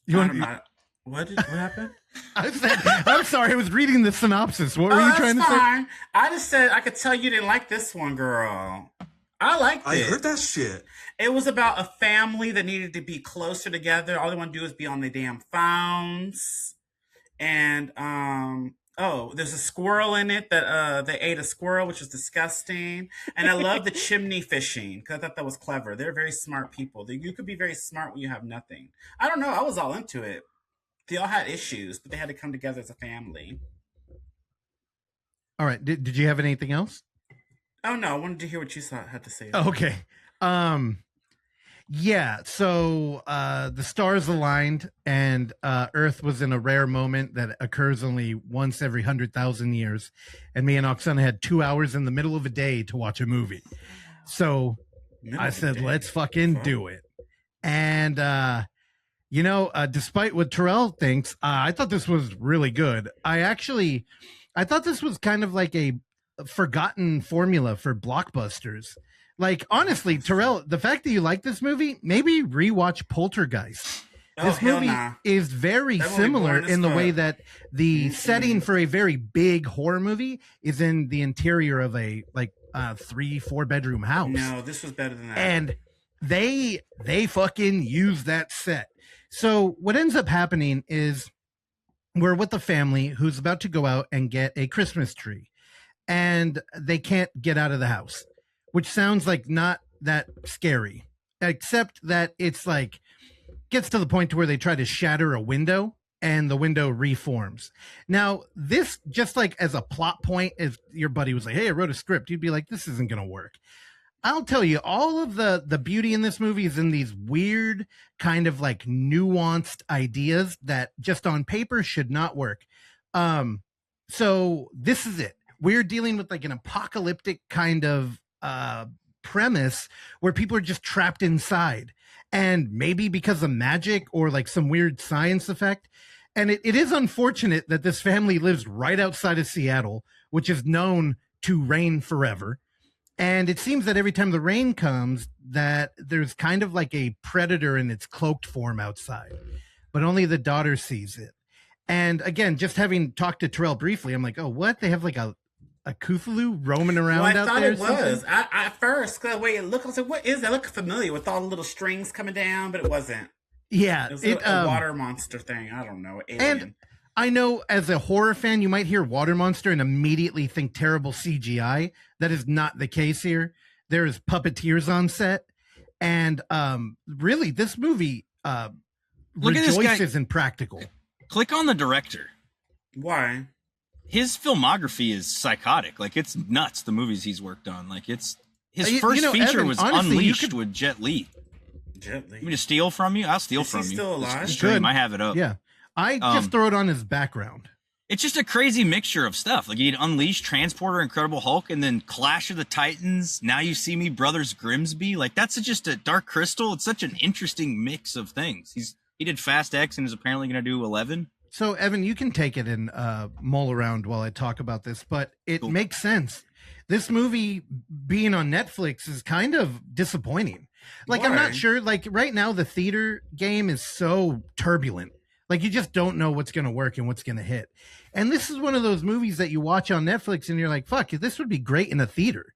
What happened? I'm sorry, I was reading the synopsis. What were you trying to say? I just said I could tell you didn't like this one, girl. I liked it. I heard that shit. It was about a family that needed to be closer together. All they want to do is be on the damn phones. And there's a squirrel in it that they ate a squirrel, which is disgusting. And I love the chimney fishing because I thought that was clever. They're very smart people. You could be very smart when you have nothing. I don't know. I was all into it. They all had issues, but they had to come together as a family. All right. Did you have anything else? Oh, no. I wanted to hear what you had to say. Okay. Yeah. So the stars aligned and Earth was in a rare moment that occurs only once every 100,000 years. And me and Oksana had 2 hours in the middle of a day to watch a movie. So I said, let's fucking do it. And, despite what Terrell thinks, I thought this was really good. I thought this was kind of like a forgotten formula for blockbusters. Like, honestly, Terrell, the fact that you like this movie, maybe rewatch Poltergeist. This movie is very similar in the way that the setting for a very big horror movie is in the interior of a 3-4 bedroom house. No, this was better than that. And they fucking use that set. So what ends up happening is we're with the family who's about to go out and get a Christmas tree, and they can't get out of the house, which sounds like not that scary, except that it's like gets to the point to where they try to shatter a window and the window reforms. Now, this, just like as a plot point, if your buddy was like, hey, I wrote a script, you'd be like, this isn't going to work. I'll tell you, all of the beauty in this movie is in these weird kind of like nuanced ideas that just on paper should not work. So this is it. We're dealing with like an apocalyptic kind of premise where people are just trapped inside, and maybe because of magic or like some weird science effect. And it is unfortunate that this family lives right outside of Seattle, which is known to rain forever. And it seems that every time the rain comes, that there's kind of like a predator in its cloaked form outside, but only the daughter sees it. And again, just having talked to Terrell briefly, I'm like, oh, what? They have like a Cthulhu roaming around out there? I thought it was. I first, the way it looked, I was like, what is that? It looked familiar with all the little strings coming down, but it wasn't. Yeah. It was a water monster thing. I don't know. Alien. And I know as a horror fan, you might hear water monster and immediately think terrible CGI. That is not the case here. There is puppeteers on set. And really, this movie Look at this guy. rejoices in practical. Click on the director. Why? His filmography is psychotic. Like, it's nuts, the movies he's worked on. Like, it's his first you know, feature Evan, was honestly, Unleashed with Jet Li. Jet Li. You want me to steal from you? I'll steal Is from he you. still This alive? stream, Good. I have it up. Yeah. I just throw it on his background. It's just a crazy mixture of stuff. Like, you had Unleashed, Transporter, Incredible Hulk, and then Clash of the Titans, Now You See Me, Brothers Grimsby. Like, that's just a Dark Crystal. It's such an interesting mix of things. He did Fast X and is apparently going to do 11. So, Evan, you can take it and mull around while I talk about this, but it Cool. makes sense. This movie being on Netflix is kind of disappointing. Like, I'm Why? not sure. Like, right now, the theater game is so turbulent. Like, you just don't know what's going to work and what's going to hit. And this is one of those movies that you watch on Netflix and you're like, fuck, this would be great in a theater.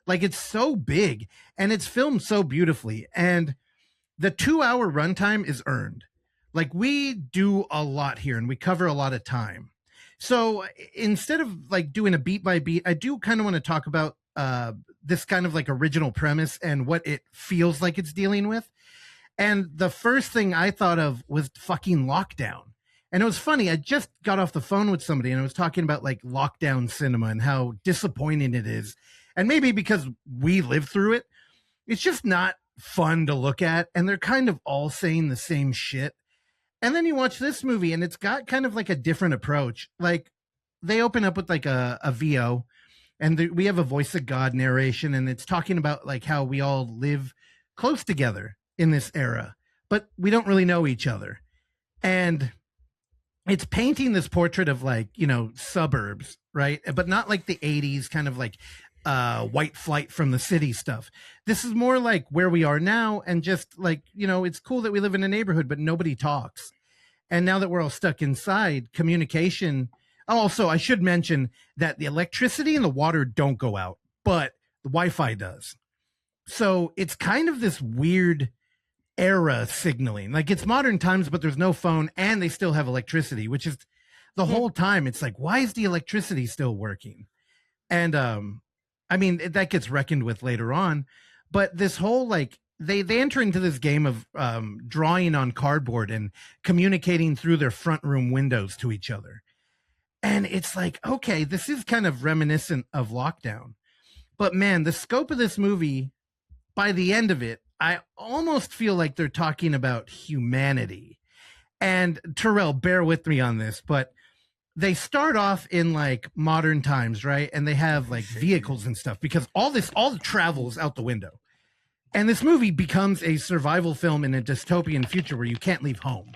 Like, it's so big and it's filmed so beautifully. And the 2-hour runtime is earned. Like, we do a lot here and we cover a lot of time. So instead of like doing a beat by beat, I do kind of want to talk about this kind of like original premise and what it feels like it's dealing with. And the first thing I thought of was fucking lockdown. And it was funny. I just got off the phone with somebody and I was talking about like lockdown cinema and how disappointing it is. And maybe because we lived through it, it's just not fun to look at. And they're kind of all saying the same shit. And then you watch this movie and it's got kind of like a different approach. Like, they open up with like a VO and we have a voice of God narration. And it's talking about like how we all live close together in this era, but we don't really know each other. And it's painting this portrait of like, you know, suburbs, right? But not like the 80s kind of like white flight from the city stuff. This is more like where we are now. And just like, you know, it's cool that we live in a neighborhood, but nobody talks. And now that we're all stuck inside, communication. Also, I should mention that the electricity and the water don't go out, but the Wi-Fi does. So it's kind of this weird era signaling. Like, it's modern times, but there's no phone and they still have electricity, which is the whole time. It's like, why is the electricity still working? And I mean, that gets reckoned with later on, but this whole like they enter into this game of drawing on cardboard and communicating through their front room windows to each other. And it's like, okay, this is kind of reminiscent of Lockdown. But man, the scope of this movie, by the end of it, I almost feel like they're talking about humanity. And Terrell, bear with me on this, but they start off in like modern times, right? And they have like vehicles and stuff because all the travel is out the window. And this movie becomes a survival film in a dystopian future where you can't leave home.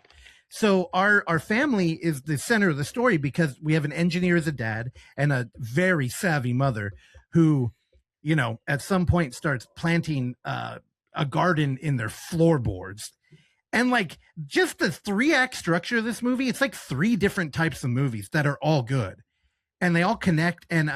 So our family is the center of the story because we have an engineer as a dad and a very savvy mother who, you know, at some point starts planting a garden in their floorboards. And like just the 3-act structure of this movie, it's like 3 different types of movies that are all good and they all connect. And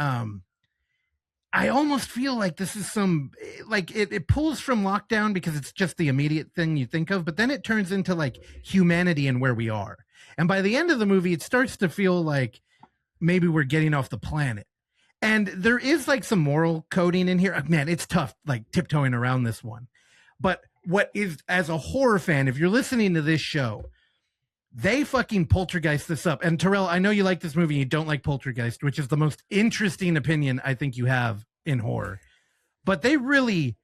I almost feel like this is some like it pulls from Lockdown because it's just the immediate thing you think of, but then it turns into like humanity and where we are. And by the end of the movie, it starts to feel like maybe we're getting off the planet. And there is like some moral coding in here. Man, it's tough, like tiptoeing around this one. But what is, as a horror fan, if you're listening to this show, they fucking poltergeist this up. And Terrell, I know you like this movie and you don't like Poltergeist, which is the most interesting opinion I think you have in horror. But they really,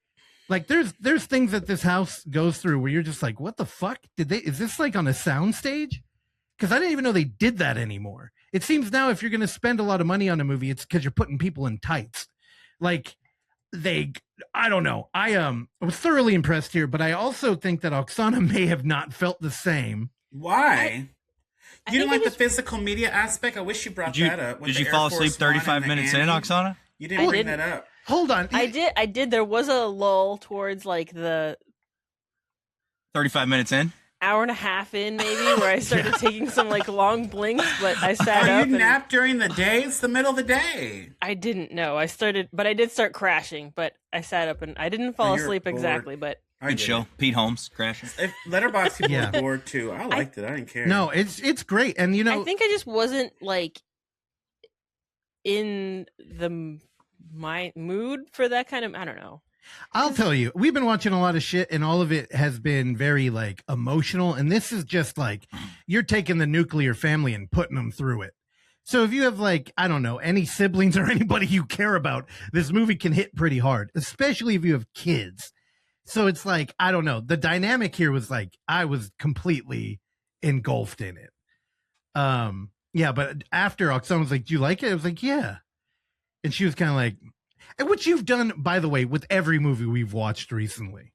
like, there's things that this house goes through where you're just like, what the fuck? Is this like on a sound stage? Because I didn't even know they did that anymore. It seems now if you're going to spend a lot of money on a movie, it's because you're putting people in tights. Like, I don't know. I was thoroughly impressed here, but I also think that Oksana may have not felt the same. Why? I You didn't think like the physical media aspect? I wish you brought that up. with Did the you Air fall Force asleep One 35 and the minutes in, Annie? Oksana? You didn't I bring didn't. that up. Hold on. I did. There was a lull towards like the 35 minutes in? hour and a half in, maybe, where I started taking some like long blinks, but I sat Are up. you and napped during the day? It's the middle of the day. I didn't know. I did start crashing, but I sat up and I didn't fall you're asleep bored. exactly, but I Good did show. it. Pete Holmes crashing. If Letterboxd people Yeah. were bored too. I liked it. I didn't care. No, it's great. And you know, I think I just wasn't like in the my mood for that kind of, I don't know. I'll tell you, we've been watching a lot of shit and all of it has been very like emotional. And this is just like, you're taking the nuclear family and putting them through it. So if you have like, I don't know, any siblings or anybody you care about, this movie can hit pretty hard, especially if you have kids. So it's like, I don't know. The dynamic here was like, I was completely engulfed in it. Yeah, but after someone was like, do you like it? I was like, yeah. And she was kind of like, and which you've done, by the way, with every movie we've watched recently.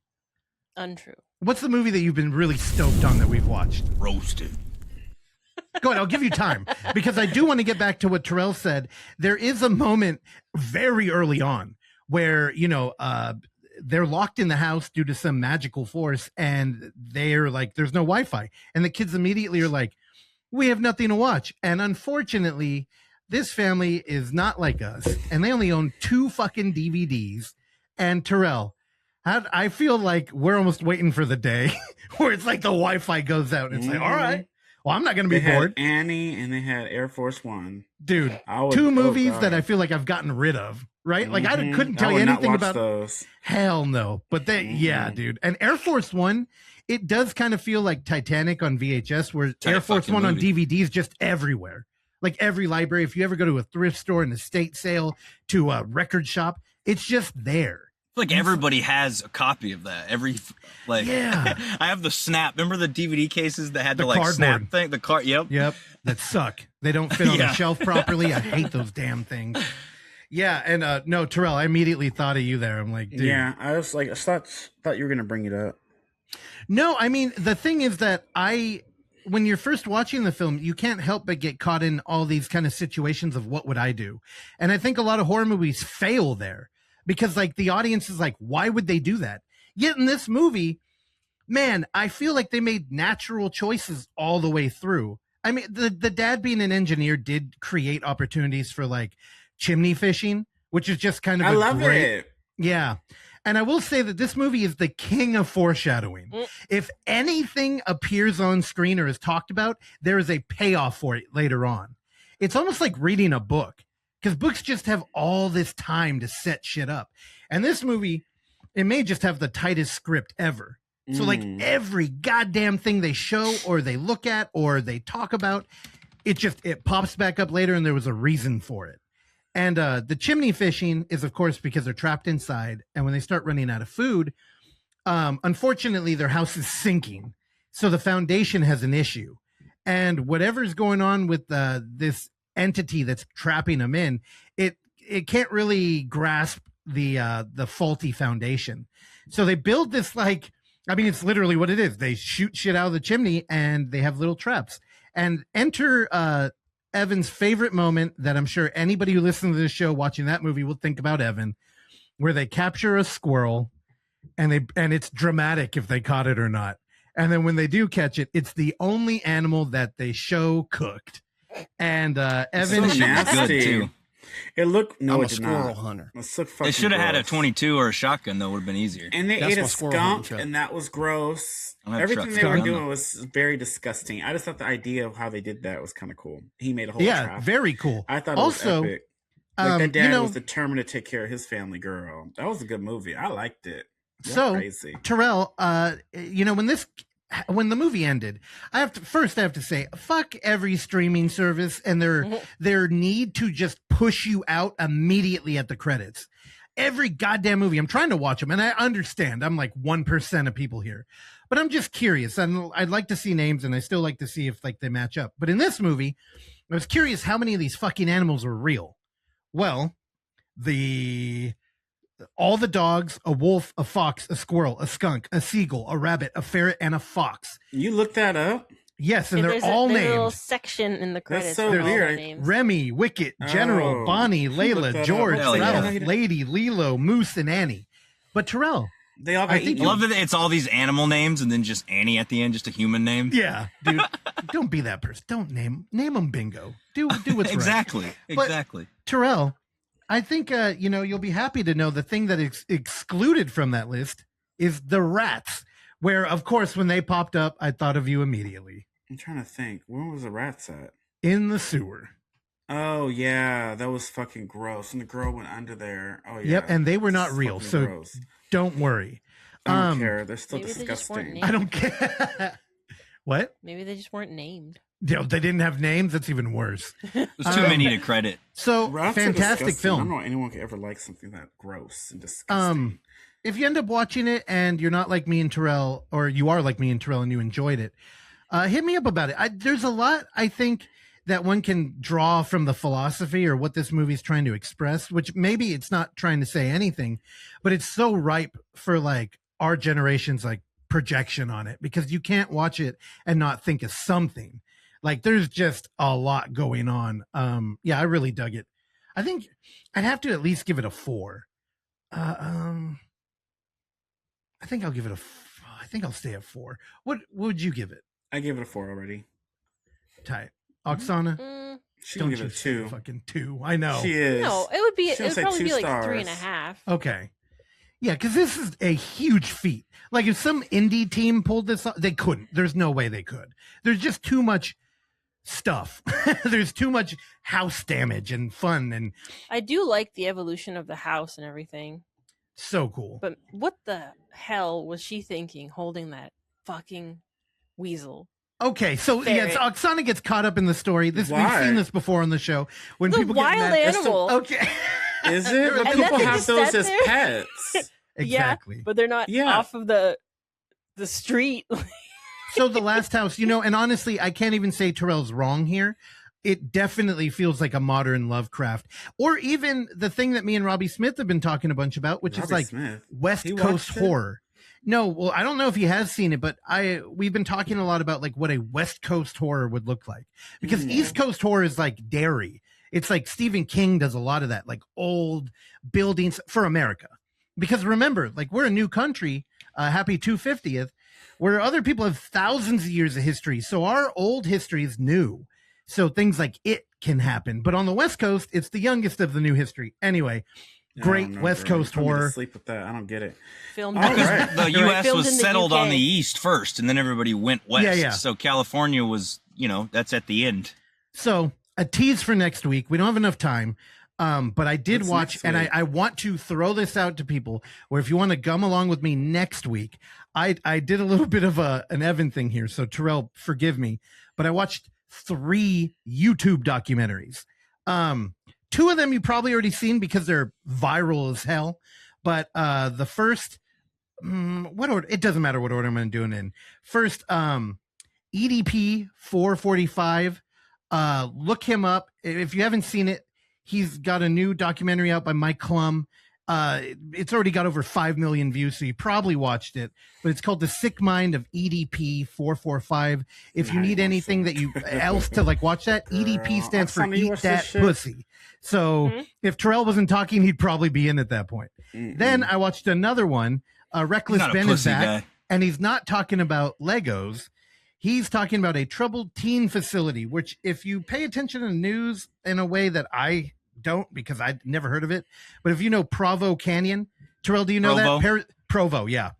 Untrue. What's the movie that you've been really stoked on that we've watched? Roasted. Go ahead, I'll give you time because I do want to get back to what Terrell said. There is a moment very early on where, you know, they're locked in the house due to some magical force and they're like, there's no Wi-Fi. And the kids immediately are like, we have nothing to watch. And unfortunately, this family is not like us and they only own 2 fucking DVDs. And Terrell, I feel like we're almost waiting for the day where it's like the Wi-Fi goes out and it's like, all right. Well, I'm not going to be They bored. had Annie and they had Air Force One. Dude, I 2 movies God. that I feel like I've gotten rid of, right? Like I couldn't tell I you would not anything watch about those. Hell no. But they, yeah, dude. And Air Force One, it does kind of feel like Titanic on VHS, where Tight Air Force fucking One movie. on DVD is just everywhere. Like every library, if you ever go to a thrift store, an estate sale, to a record shop, it's just there. Like everybody has a copy of that. Yeah. I have the snap. Remember the DVD cases that had The the like snap cardboard. thing? The card. Yep. Yep. That suck. They don't fit on the Yeah. shelf properly. I hate those damn things. Yeah. And no, Terrell, I immediately thought of you there. I'm like, dude. Yeah, I was like, I thought you were gonna bring it up. No, I mean, the thing is that when you're first watching the film, you can't help but get caught in all these kind of situations of what would I do? And I think a lot of horror movies fail there because like the audience is like, why would they do that? Yet in this movie, man, I feel like they made natural choices all the way through. I mean, the dad being an engineer did create opportunities for like chimney fishing, which is just kind of I love it. Yeah. And I will say that this movie is the king of foreshadowing. If anything appears on screen or is talked about, there is a payoff for it later on. It's almost like reading a book because books just have all this time to set shit up. And this movie, it may just have the tightest script ever. So like every goddamn thing they show or they look at or they talk about, it pops back up later and there was a reason for it. And the chimney fishing is, of course, because they're trapped inside. And when they start running out of food, unfortunately, their house is sinking. So the foundation has an issue. And whatever's going on with this entity that's trapping them in, it can't really grasp the faulty foundation. So they build this like, I mean, it's literally what it is. They shoot shit out of the chimney and they have little traps. And enter Evan's favorite moment that I'm sure anybody who listens to this show watching that movie will think about Evan, where they capture a squirrel and it's dramatic if they caught it or not. And then when they do catch it, it's the only animal that they show cooked. And Evan, So nasty. Good, too. It looked I'm a it did squirrel not. hunter. It looked They fucking should have had a gross. 22 or a shotgun, though. Would have been easier. And they That's ate a my squirrel hunting skunk, shot. and that was gross. I don't have Everything they were shotgun. doing was very disgusting. I just thought the idea of how they did that was kind of cool. He made a whole yeah, trap. very cool. I thought it Also, was epic. Like that dad you know, was determined to take care of his family girl. That was a good movie. I liked it. You're so crazy. Terrell, you know, when the movie ended, I have to say, fuck every streaming service and their need to just push you out immediately at the credits. Every goddamn movie, I'm trying to watch them, and I understand I'm like 1% of people here, but I'm just curious, and I'd like to see names, and I still like to see if like they match up. But in this movie, I was curious how many of these fucking animals were real. Well, all the dogs, a wolf, a fox, a squirrel, a skunk, a seagull, a rabbit, a ferret, and a fox. You looked that up? Yes, and There's they're all there's a little named. section in the credits. so for all the weird. names. Remy, Wicket, General, Oh. Bonnie, Look Layla, that George, up. Hell yeah. Ralph, Lady, Lilo, Moose, and Annie. But Terrell, They all got I think eaten. I love that it's all these animal names and then just Annie at the end, just a human name. yeah, dude, don't be that person. Don't name them bingo. Do what's right. Exactly. But- Exactly. Terrell, I think you know, you'll be happy to know the thing that is excluded from that list is the rats. Where, of course, when they popped up, I thought of you immediately. I'm trying to think. Where was the rats at? In the sewer. Oh yeah, that was fucking gross. And the girl went under there. Oh yeah. Yep, and they were not It's real, fucking so gross. don't worry. I don't care. They're still Maybe they just weren't disgusting. named. I don't care. What? Maybe they just weren't named. They didn't have names. That's even worse. There's too many to credit. So Rats are fantastic disgusting. I don't film. know anyone could ever like something that gross and disgusting. If you end up watching it and you're not like me and Terrell, or you are like me and Terrell and you enjoyed it, hit me up about it. There's a lot I think that one can draw from the philosophy or what this movie's trying to express, which maybe it's not trying to say anything, but it's so ripe for like our generation's like projection on it, because you can't watch it and not think of something. Like there's just a lot going on. Yeah, I really dug it. I think I'd have to at least give it a 4. I think I'll give it I think I'll stay at 4. What would you give it? I gave it a 4 already. Tight. Oksana? She gonna give it a 2. Fucking 2. I know. She is. No, it would be. She'll It would say probably 2 be like stars. 3.5. Okay. Yeah, because this is a huge feat. Like if some indie team pulled this off, they couldn't. There's no way they could. There's just too much stuff. There's too much house damage and fun, and I do like the evolution of the house and everything, so cool. but what the hell was she thinking holding that fucking weasel? Okay, so yes, Ferret. Oksana gets caught up in the story. We've Why? seen this before on the show. When The people wild get mad, animal. Okay. Is it? But And people then they have just those sat as there. pets. Exactly. Yeah, but they're not Yeah. off of the street. So the last house, and honestly, I can't even say Terrell's wrong here. It definitely feels like a modern Lovecraft, or even the thing that me and Robbie Smith have been talking a bunch about, which is Robbie like Smith. West He Coast watched it? horror. No, well, I don't know if he has seen it, but we've been talking a lot about like what a West Coast horror would look like, because Hmm. East Coast horror is like dairy. It's like Stephen King does a lot of that, like old buildings for America. Because remember, like we're a new country, happy 250th, where other people have thousands of years of history. So our old history is new. So things like it can happen. But on the West Coast, it's the youngest of the new history. Anyway, I great don't know, West girl. You Coast put me to horror. Sleep with that. I don't get it. Filmed All in- right. The U.S. Filmed was in the settled on UK. the East first, and then everybody went West. Yeah, yeah. So California was, that's at the end. So a tease for next week. We don't have enough time. But I did What's watch, next and week? I want to throw this out to people, where if you want to gum along with me next week, I did a little bit of an Evan thing here. So Terrell, forgive me, but I watched 3 YouTube documentaries. 2 of them you probably already seen because they're viral as hell. But the first, what order? It doesn't matter what order I'm going to do it in. First, EDP 445. Look him up if you haven't seen it. He's got a new documentary out by Mike Klum. It's already got over 5 million views, so you probably watched it. But it's called The Sick Mind of EDP 445. If you Nah, need I anything watched that you else to like watch that, EDP Girl, stands for Oksana, you Eat watch That this shit? Pussy. So if Terrell wasn't talking, he'd probably be in at that point. Then I watched another one. Reckless He's not a Ben is pussy back, guy. and he's not talking about Legos. He's talking about a troubled teen facility, which if you pay attention to the news in a way that I don't, because I'd never heard of it, but if you know Provo Canyon, Terrell, do you know Provo? that? Provo, yeah.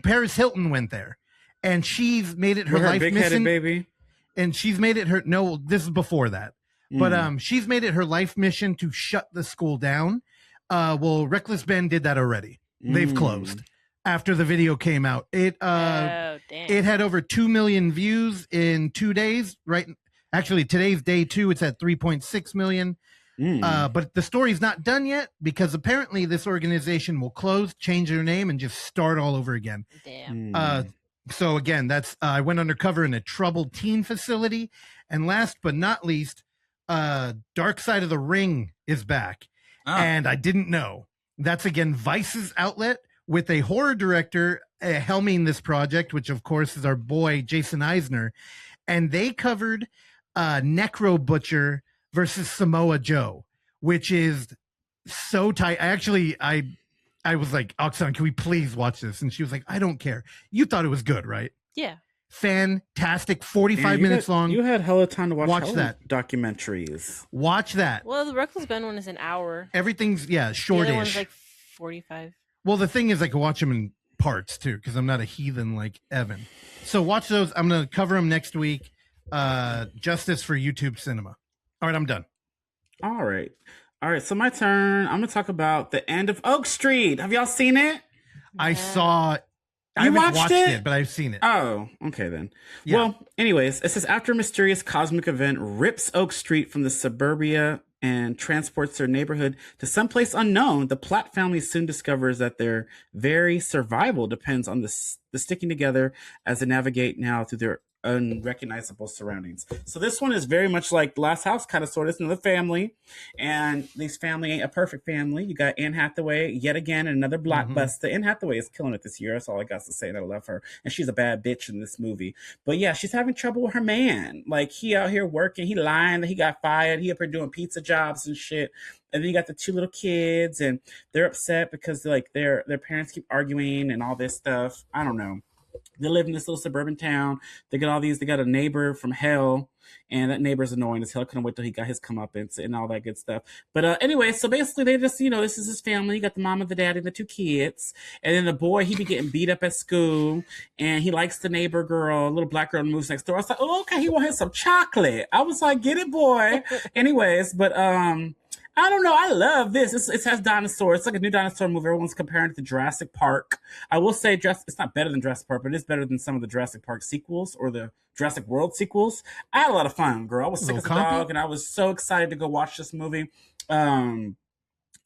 Paris Hilton went there, and she's made it her With her life big-headed mission. baby. And she's made it her, no, this is before that. But she's made it her life mission to shut the school down. Well, Reckless Ben did that already. They've closed after the video came out. oh, damn. It had over 2 million views in 2 days. Right. Actually, today's day 2. It's at 3.6 million. But the story's not done yet, because apparently this organization will close, change their name, and just start all over again. Damn. So again, that's I went undercover in a troubled teen facility. And last but not least, Dark Side of the Ring is back. And I didn't know. That's again Vice's outlet, with a horror director helming this project, which of course is our boy Jason Eisner. And they covered Necro Butcher versus Samoa Joe, which is so tight. I was like, Oksana, can we please watch this? And she was like, I don't care. You thought it was good, right? Yeah. Fantastic. 45 minutes long. You had hella time to watch hella that. documentaries. Watch that. Well, the Reckless Ben one is an hour. Everything's, The other shortish. one's like 45. Well, the thing is, I can watch them in parts too, because I'm not a heathen like Evan. So watch those. I'm going to cover them next week. Justice for YouTube Cinema. All right, I'm done. All right. All right. So my turn. I'm going to talk about The End of Oak Street. Have y'all seen it? I saw. I You haven't watched watched it? but I've seen it. Oh, okay then. Yeah. Well, anyways, it says after a mysterious cosmic event rips Oak Street from the suburbia and transports their neighborhood to someplace unknown, the Platt family soon discovers that their very survival depends on the sticking together as they navigate now through their unrecognizable surroundings. So this one is very much like The Last House, kind of sort of. It's another family, and this family ain't a perfect family. You got Anne Hathaway yet again, another blockbuster. Anne Hathaway is killing it this year. That's all I got to say. And I love her, and she's a bad bitch in this movie. But yeah, she's having trouble with her man. Like, he out here working, he lying that he got fired. He up here doing pizza jobs and shit. And then you got the two little kids, and they're upset because like their parents keep arguing and all this stuff. I don't know. They live in this little suburban town. They got a neighbor from hell, and that neighbor's annoying as hell. Couldn't wait till he got his comeuppance and all that good stuff. But anyway, so basically they just, this is his family. You got the mama, the dad, and the two kids. And then the boy, he be getting beat up at school, and he likes the neighbor girl, little black girl who moves next door. I was like, oh, okay, he want some chocolate. I was like, get it, boy. Anyways, but I don't know. I love this. It has dinosaurs. It's like a new dinosaur movie. Everyone's comparing it to Jurassic Park. I will say it's not better than Jurassic Park, but it is better than some of the Jurassic Park sequels or the Jurassic World sequels. I had a lot of fun, girl. I was sick as a dog, and I was so excited to go watch this movie.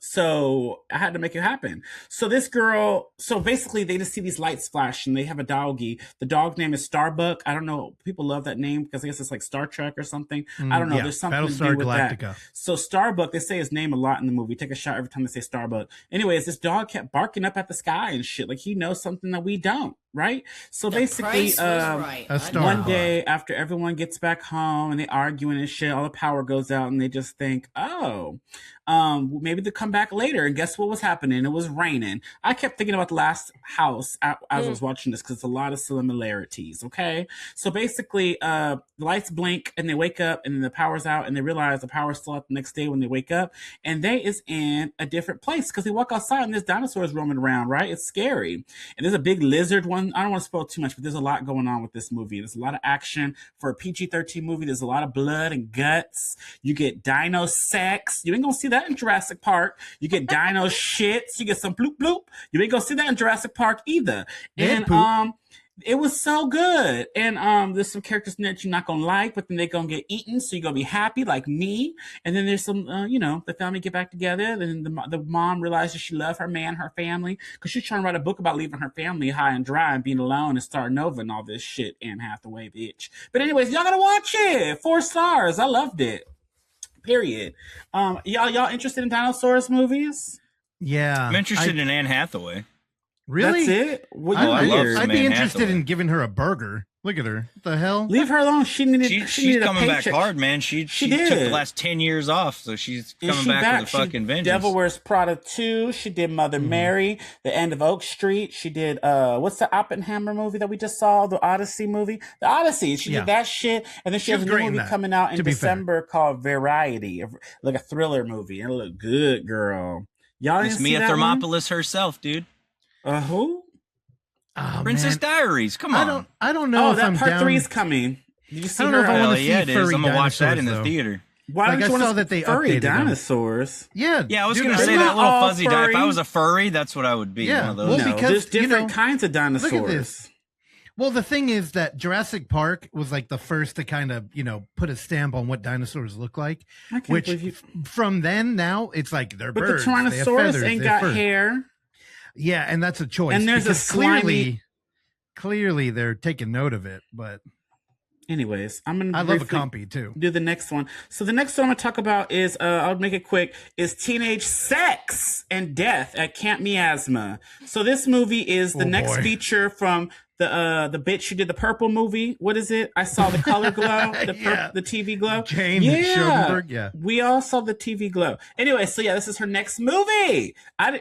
So I had to make it happen. So this girl, so basically they just see these lights flash and they have a doggy. The dog name is Starbuck. I don't know. People love that name because I guess it's like Star Trek or something. I don't know. Yeah, there's something to Battlestar do with Galactica. that. So Starbuck, they say his name a lot in the movie. Take a shot every time they say Starbuck. Anyways, this dog kept barking up at the sky and shit. Like he knows something that we don't, right? So The basically, price was right. a star one Starbuck. day after everyone gets back home and they arguing and shit, all the power goes out and they just think, oh, maybe they'll come back later. And guess what was happening? It was raining. I kept thinking about The Last House as I was watching this because it's a lot of similarities. Okay, so basically, the lights blink and they wake up and then the power's out and they realize the power's still out the next day when they wake up, and they is in a different place because they walk outside and there's dinosaurs roaming around. Right, it's scary, and there's a big lizard one. I don't want to spoil too much, but there's a lot going on with this movie. There's a lot of action for a PG-13 movie. There's a lot of blood and guts. You get dino sex. You ain't gonna see that in Jurassic Park. You get dino shits. You get some bloop bloop. You ain't gonna see that in Jurassic Park either. And it was so good. And there's some characters in there that you're not gonna like, but then they're gonna get eaten, so you're gonna be happy like me. And then there's some the family get back together. Then the mom realizes she loved her man, her family, because she's trying to write a book about leaving her family high and dry and being alone and starting over and all this shit. Anne Hathaway, bitch. But anyways, y'all gotta watch it. 4 stars. I loved it. Period. Y'all interested in dinosaurs movies? Yeah, I'm interested in Anne Hathaway. Really? That's it? Well, I love weird. some I'd be Anne interested Hathaway. in giving her a burger. Look at her. What the hell? Leave her alone. She needed She's a coming back paycheck. hard, man. She did. took the last 10 years off, so she's And coming she back with a fucking She vengeance. Devil Wears Prada 2. She did Mother Mary, The End of Oak Street. She did what's the Oppenheimer movie that we just saw? The Odyssey movie. The Odyssey. She did that shit, and then she has was a new great in movie that, coming out in to be fair. December called Variety, like a thriller movie. And it looked good, girl. Y'all It's didn't see Mia that one? Thermopolis herself, dude. Who? Oh, Princess man. Diaries. Come on. I don't know Oh, if that I'm part down. 3 is coming. Did you see I don't know her? if I Hell wanna yeah, see it is. furry I'm gonna watch that in the dinosaurs, though. theater. Why Like, don't you I saw want to that they furry updated them. dinosaurs? Yeah. Yeah, I was dude, gonna they're say not that little all fuzzy dinosaur. If I furry. was a furry, that's what I would be. Yeah, One of those. well, No, because, there's different you know, kinds of dinosaurs. Look at this. Well, the thing is that Jurassic Park was like the first to kind of, put a stamp on what dinosaurs look like. I can't Which believe you. from then now it's like they're But birds. the they have Tyrannosaurus feathers, ain't they have got fur. hair. Yeah, and that's a choice. And there's a because slimy- clearly they're taking note of it. But Anyways, I'm gonna. I love a briefly compy too. Do the next one. So the next one I'm gonna talk about is I'll make it quick. Is teenage sex and death at Camp Miasma. So this movie is the Oh, next boy. feature from the bitch who did the Purple movie. What is it? I saw the color glow, Yeah. the TV glow. Jane Schoenbrun, yeah. We all saw the TV glow. Anyway, so yeah, this is her next movie.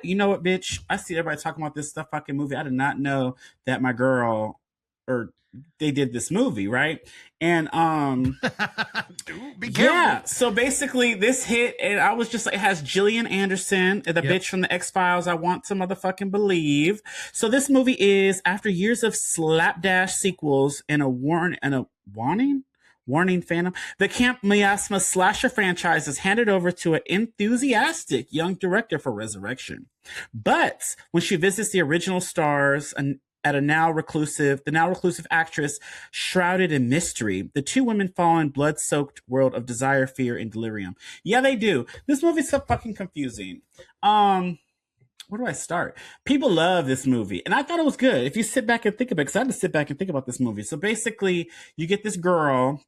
You know what, bitch? I see everybody talking about this stuff fucking movie. I did not know that my girl or they did this movie, right? And Be careful. yeah, so basically this hit, and I was just like, it has Gillian Anderson, the bitch from the X-Files I want to motherfucking believe. So this movie is, after years of slapdash sequels and a warning Warning, Phantom. The Camp Miasma slasher franchise is handed over to an enthusiastic young director for resurrection. But when she visits the original stars at the now reclusive actress shrouded in mystery, the two women fall in blood-soaked world of desire, fear, and delirium. Yeah, they do. This movie's so fucking confusing. Where do I start? People love this movie, and I thought it was good. If you sit back and think about it, because I had to sit back and think about this movie. So basically, you get this girl.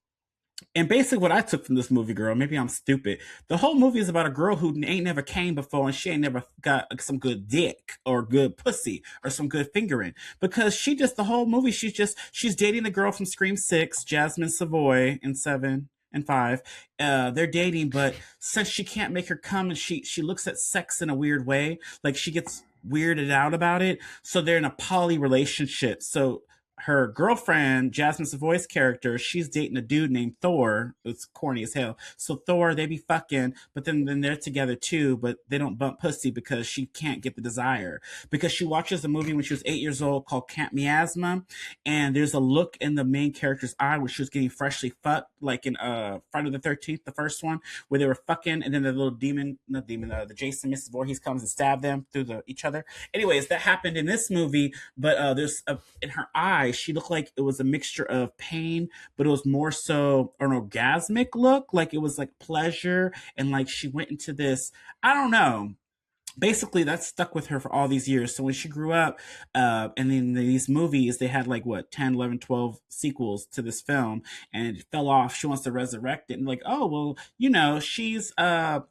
And basically what I took from this movie, girl, maybe I'm stupid. The whole movie is about a girl who ain't never came before and she ain't never got some good dick or good pussy or some good fingering. Because the whole movie, she's dating the girl from Scream 6, Jasmine Savoy in 7 and 5. They're dating, but since she can't make her come and she looks at sex in a weird way, like she gets weirded out about it. So they're in a poly relationship. So her girlfriend, Jasmine Savoy's character, she's dating a dude named Thor. It's corny as hell. So Thor, they be fucking, but then they're together too, but they don't bump pussy because she can't get the desire. Because she watches a movie when she was 8 years old called Camp Miasma, and there's a look in the main character's eye where she was getting freshly fucked, like in Friday the 13th, the first one, where they were fucking, and then the little the Jason Mrs. Voorhees comes and stab them through each other. Anyways, that happened in this movie, but in her eye, she looked like it was a mixture of pain, but it was more so an orgasmic look, like it was like pleasure, and like she went into this, I don't know. Basically, that stuck with her for all these years. So when she grew up, and then these movies, they had like 10, 11, 12 sequels to this film, and it fell off. She wants to resurrect it, and like, oh, well, she's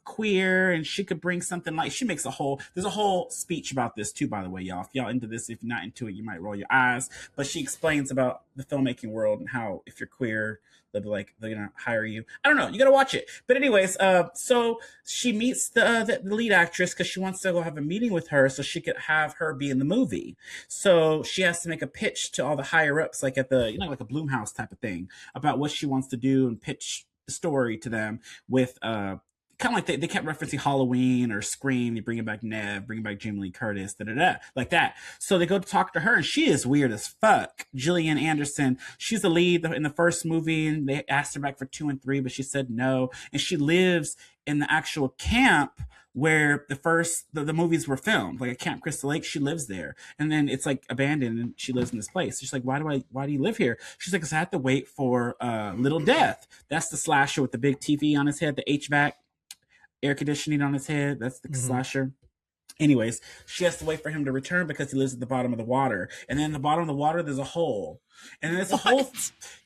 queer and she could bring something, like she makes there's a whole speech about this too, by the way, y'all. If y'all into this, if you're not into it, you might roll your eyes. But she explains about the filmmaking world and how if you're queer, they're gonna hire you. I don't know. You gotta watch it. But anyways, so she meets the lead actress because she wants to go have a meeting with her so she could have her be in the movie. So she has to make a pitch to all the higher ups, like at the like a Bloomhouse type of thing, about what she wants to do and pitch the story to them with kind of like they kept referencing Halloween or Scream. They bring back Nev, bring back Jamie Lee Curtis, like that. So they go to talk to her, and she is weird as fuck. Gillian Anderson, she's the lead in the first movie, and they asked her back for 2 and 3, but she said no. And she lives in the actual camp where the movies were filmed, like at Camp Crystal Lake. She lives there, and then it's like abandoned, and she lives in this place. She's like, why do you live here? She's like, because I have to wait for Little Death. That's the slasher with the big TV on his head, the HVAC air conditioning on his head. That's the slasher. Anyways, she has to wait for him to return because he lives at the bottom of the water. And then at the bottom of the water, there's a hole. And it's a whole...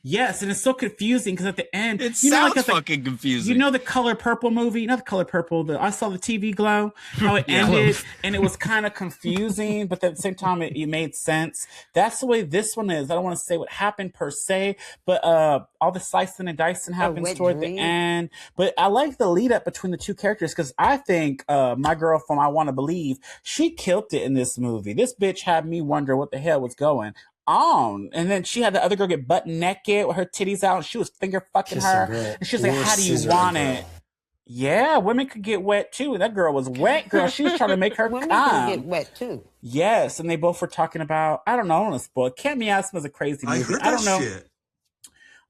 Yes, and it's so confusing because at the end... It sounds fucking confusing. You know the Color Purple movie? You know the Color Purple? I saw the TV Glow, how it ended, and it was kind of confusing, but at the same time, it made sense. That's the way this one is. I don't want to say what happened per se, but all the slicing and dicing happens toward the end. But I like the lead up between the two characters because I think my girl from I Want to Believe, she killed it in this movie. This bitch had me wonder what the hell was going on. And then she had the other girl get butt naked with her titties out, and she was finger fucking her. And she's like, how do you want it? Yeah, women could get wet too. That girl was wet, girl. She was trying to make her women come. can get wet too. Yes, and they both were talking about, I don't know, I don't want to spoil. Camp Miasma is a crazy movie. I heard that shit.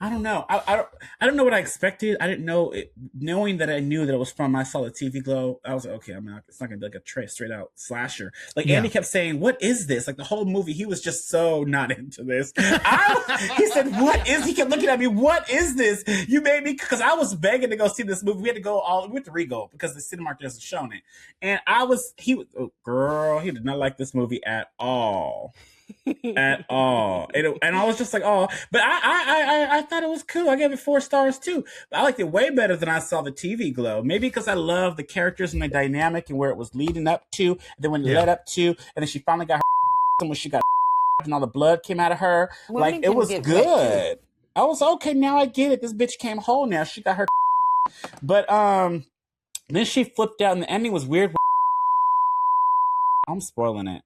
I don't know. I don't know what I expected. I didn't know it. Knowing that I knew that it was from I Saw the TV Glow, I was like, okay, it's not gonna be like a straight out slasher. Like Andy kept saying, "What is this?" Like the whole movie, he was just so not into this. He said, "What is?" He kept looking at me. What is this? You made me, because I was begging to go see this movie. We had to we went to Regal because the Cinemark hasn't shown it, and he did not like this movie at all. At all. And I was just like, oh, but I thought it was cool. I gave it 4 stars too. But I liked it way better than I Saw the TV Glow. Maybe because I love the characters and the dynamic and where it was leading up to, and then when it led up to, and then she finally got her and when she got and all the blood came out of her. Like it was good. I was okay, now I get it. This bitch came whole now. She got her but then she flipped out and the ending was weird. I'm spoiling it.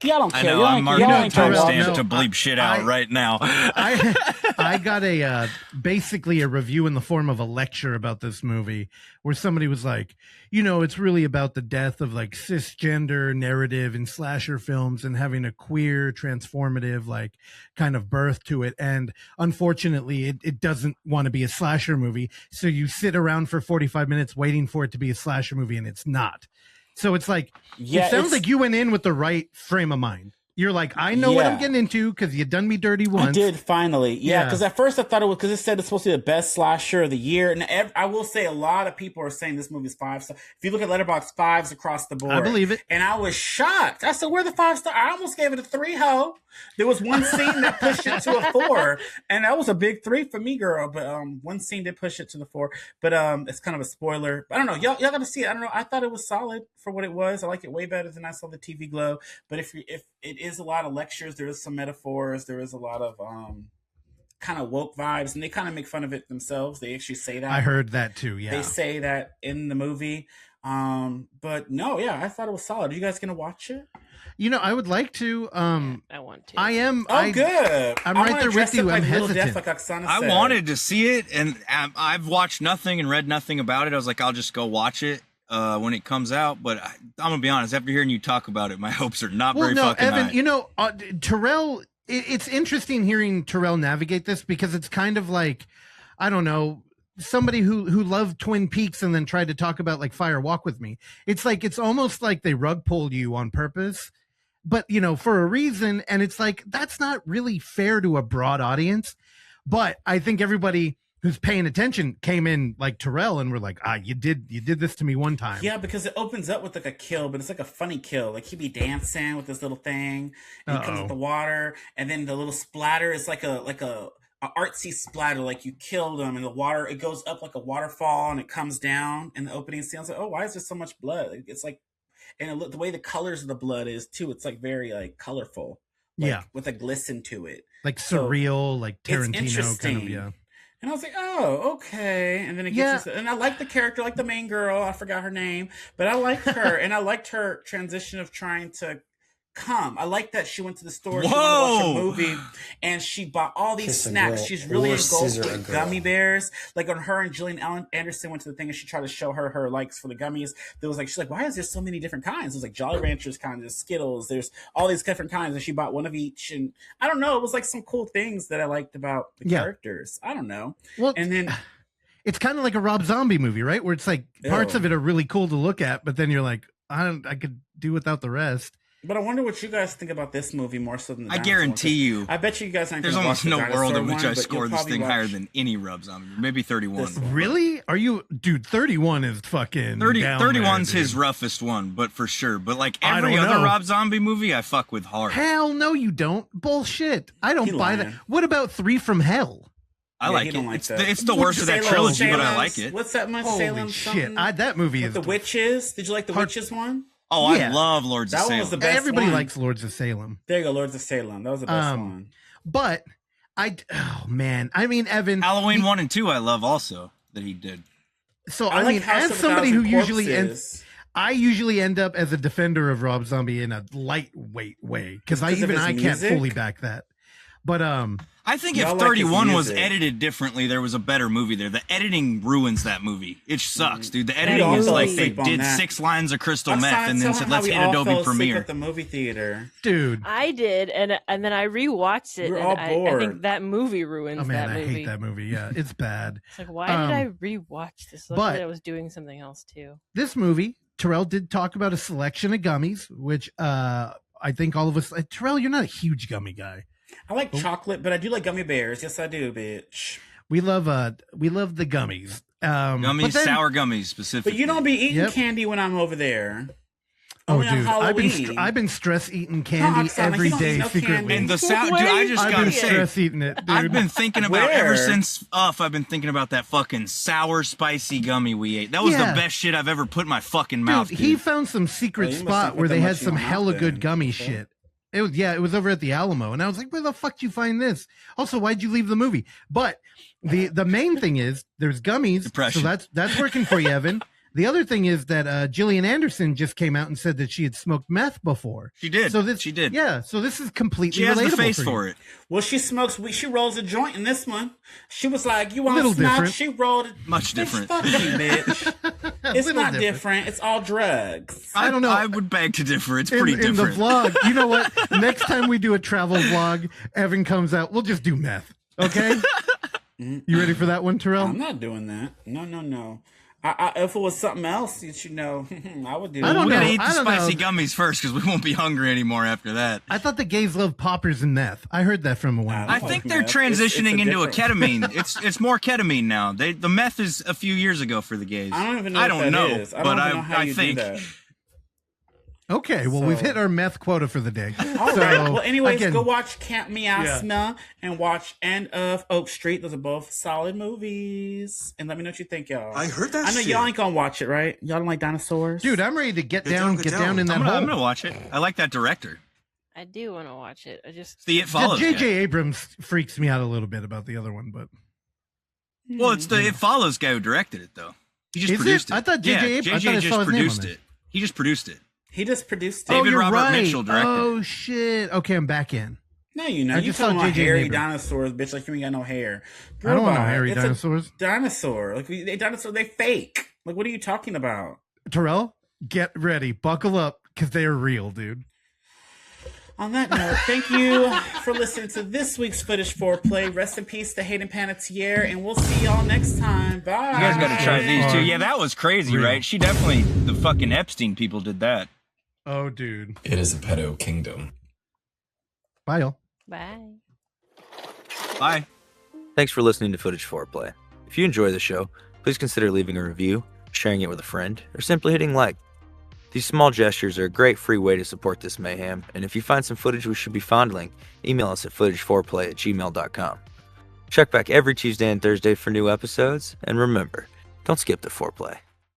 Y'all don't I care. know. Y'all I'm ain't- marking y'all the ain't talking about- timestamp no, to bleep shit out right now. I got a basically a review in the form of a lecture about this movie where somebody was like, it's really about the death of like cisgender narrative in slasher films and having a queer transformative like kind of birth to it. And unfortunately, it doesn't want to be a slasher movie. So you sit around for 45 minutes waiting for it to be a slasher movie, and it's not. So it's like, it sounds like you went in with the right frame of mind. You're like, I know what I'm getting into because you done me dirty once. I did finally. Yeah, because at first I thought it was because it said it's supposed to be the best slasher of the year. And I will say a lot of people are saying this movie's 5 stars. If you look at Letterboxd, 5s across the board. I believe it. And I was shocked. I said, where the 5 star? I almost gave it a 3, ho. There was one scene that pushed it to a 4. And that was a big 3 for me, girl. But one scene did push it to the 4. But it's kind of a spoiler. I don't know. Y'all got to see it. I don't know. I thought it was solid for what it was. I like it way better than I saw the TV Glow. But if it is a lot of lectures, there is some metaphors, there is a lot of kind of woke vibes, and they kind of make fun of it themselves. They actually say that. I heard that too. Yeah, they say that in the movie. But no, yeah, I thought it was solid. Are you guys gonna watch it? I would like to. I want to. I am. Oh, good. I'm I right wanna there dress with you. up I'm like Little hesitant. Death, like Oksana I said. wanted to see it, and I've watched nothing and read nothing about it. I was like, I'll just go watch it when it comes out. But I'm gonna be honest. After hearing you talk about it, my hopes are not very fucking Evan, high. Terrell. It's interesting hearing Terrell navigate this because it's kind of like, I don't know, somebody who loved Twin Peaks and then tried to talk about like Fire Walk with Me. It's like it's almost like they rug pulled you on purpose, but for a reason. And it's like that's not really fair to a broad audience. But I think everybody who's paying attention came in like Terrell and were like, you did this to me one time. Yeah, because it opens up with like a kill, but it's like a funny kill. Like he'd be dancing with this little thing, and he comes with the water, and then the little splatter is like a artsy splatter, like you killed him, and the water, it goes up like a waterfall, and it comes down in the opening scene. I was like, oh, why is there so much blood? It's like, and the way the colors of the blood is too, it's like very like colorful, like, with a glisten to it, like surreal, like Tarantino kind of, yeah. And I was like, oh, okay. And then it gets and I like the character, like the main girl. I forgot her name, but I liked her, and I liked her transition of trying to come. I like that she went to the store, she wanted to watch a movie, and she bought all these snacks. She's really engulfed with gummy bears. Like when her and Gillian Anderson went to the thing, and she tried to show her likes for the gummies. There was like, she's like, why is there so many different kinds? There's like Jolly Ranchers kind, there's Skittles, there's all these different kinds, and she bought one of each. And I don't know, it was like some cool things that I liked about the characters. I don't know. Well, and then it's kind of like a Rob Zombie movie, right? Where it's like parts of it are really cool to look at, but then you're like, I could do without the rest. But I wonder what you guys think about this movie more so than the I dinosaur guarantee you. I bet you guys aren't. There's almost no world in which I score this thing higher than any Rob Zombie. Maybe 31. Really? Are you, dude? 31 is fucking. 31's his roughest one, but for sure. But like every other Rob Zombie movie, I fuck with hard. Hell no, you don't. Bullshit. I don't buy that. What about 3 from Hell? I like it. It's the worst of that trilogy, but I like it. What's that one? Holy shit! That movie is the Witches. Did you like the Witches one? Oh, I love Lords of Salem. That one was the best. Everybody likes Lords of Salem. There you go, Lords of Salem. That was the best one. But oh man, I mean, Evan, Halloween 1 and 2, I love also that he did. So I mean, as somebody who usually I usually end up as a defender of Rob Zombie in a lightweight way because I can't fully back that. But I think if 31 was edited differently, there was a better movie there. The editing ruins that movie. It sucks, dude. The editing is like they did 6 lines of crystal meth and then said, let's hit Adobe Premiere. At the movie theater, dude. I did, and then I rewatched it. We're and all bored. I think that movie ruins that movie. I hate that movie. Yeah, it's bad. It's like, why did I rewatch this? Luckily, I was doing something else too. This movie, Terrell did talk about a selection of gummies, which I think all of us. Terrell, you're not a huge gummy guy. I like chocolate, but I do like gummy bears. Yes, I do, bitch. We love the gummies. Gummies, sour gummies specifically. But you don't be eating candy when I'm over there. Oh, dude, I've been stress eating candy every day secretly. And the sound, dude, I just gotta say, stress eating it, dude. I've been thinking about ever since I've been thinking about that fucking sour spicy gummy we ate. That was the best shit I've ever put in my fucking mouth. Dude, he found some secret spot where they had some hella good gummy shit. It was over at the Alamo, and I was like, where the fuck did you find this? Also, why'd you leave the movie? But the main thing is there's gummies. Depression. So that's working for you, Evan. The other thing is that Gillian Anderson just came out and said that she had smoked meth before. She did. So this, she did. Yeah. So this is completely She has the relatable face for for you. it. Well, she smokes weed. She rolls a joint in this one. She was like, "You want Little to smoke?" different. She rolled it. Much Bitch, different. fuck you, bitch. It's Little not different. It's all drugs. I don't know. I would beg to differ. It's pretty in different. the vlog, you know what? Next time we do a travel vlog, Evan comes out. We'll just do meth. Okay. You ready for that one, Terrell? I'm not doing that. No. If it was something else, you know, I would do. I don't We know. gotta eat the I don't spicy know. gummies first because we won't be hungry anymore after that. I thought the gays love poppers and meth. I heard that from a while. I fuck think they're meth. transitioning It's a into a different- ketamine. It's more ketamine now. The meth is a few years ago for the gays. I don't even know. I what don't that know, is. I but don't even know how I you think do that. Okay, well, we've hit our meth quota for the day. All So, right. Well, anyways, again, go watch Camp Miasma and watch End of Oak Street. Those are both solid movies. And let me know what you think, y'all. I heard that I know shit. y'all ain't gonna watch it, right? Y'all don't like dinosaurs? Dude, I'm ready to get Get down down in that I'm hole. gonna watch it. I like that director. I do want to watch it. I just The It Follows. J.J. guy. Abrams freaks me out a little bit about the other one, but Well, it's the It Follows guy who directed it, though. He just Is it? produced it. I thought J.J. Yeah, Abrams- I J.J. thought I just saw his name on produced there. it. He just produced it. He just produced it. David you're Robert right. Mitchell directed Oh shit! Okay, I'm back in. No, you know. I You just talking saw about J.J. hairy Abrams. dinosaurs, bitch, like you ain't got no hair. I don't want no Girl, hairy it's a dinosaurs. dinosaur. Like, they dinosaur, they fake. Like, what are you talking about? Terrell, get ready, buckle up, because they are real, dude. On that note, thank you for listening to this week's Footage Foreplay. Rest in peace to Hayden Panettiere, and we'll see y'all next time. Bye. You guys got to try these too. Are Yeah, that was crazy, real. right? She definitely, the fucking Epstein people did that. Oh, dude. It is a pedo kingdom. Bye, y'all. bye. Bye. Thanks for listening to Footage Foreplay. If you enjoy the show, please consider leaving a review, sharing it with a friend, or simply hitting like. These small gestures are a great free way to support this mayhem, and if you find some footage we should be fondling, email us at footageforeplay@gmail.com. Check back every Tuesday and Thursday for new episodes, and remember, don't skip the foreplay.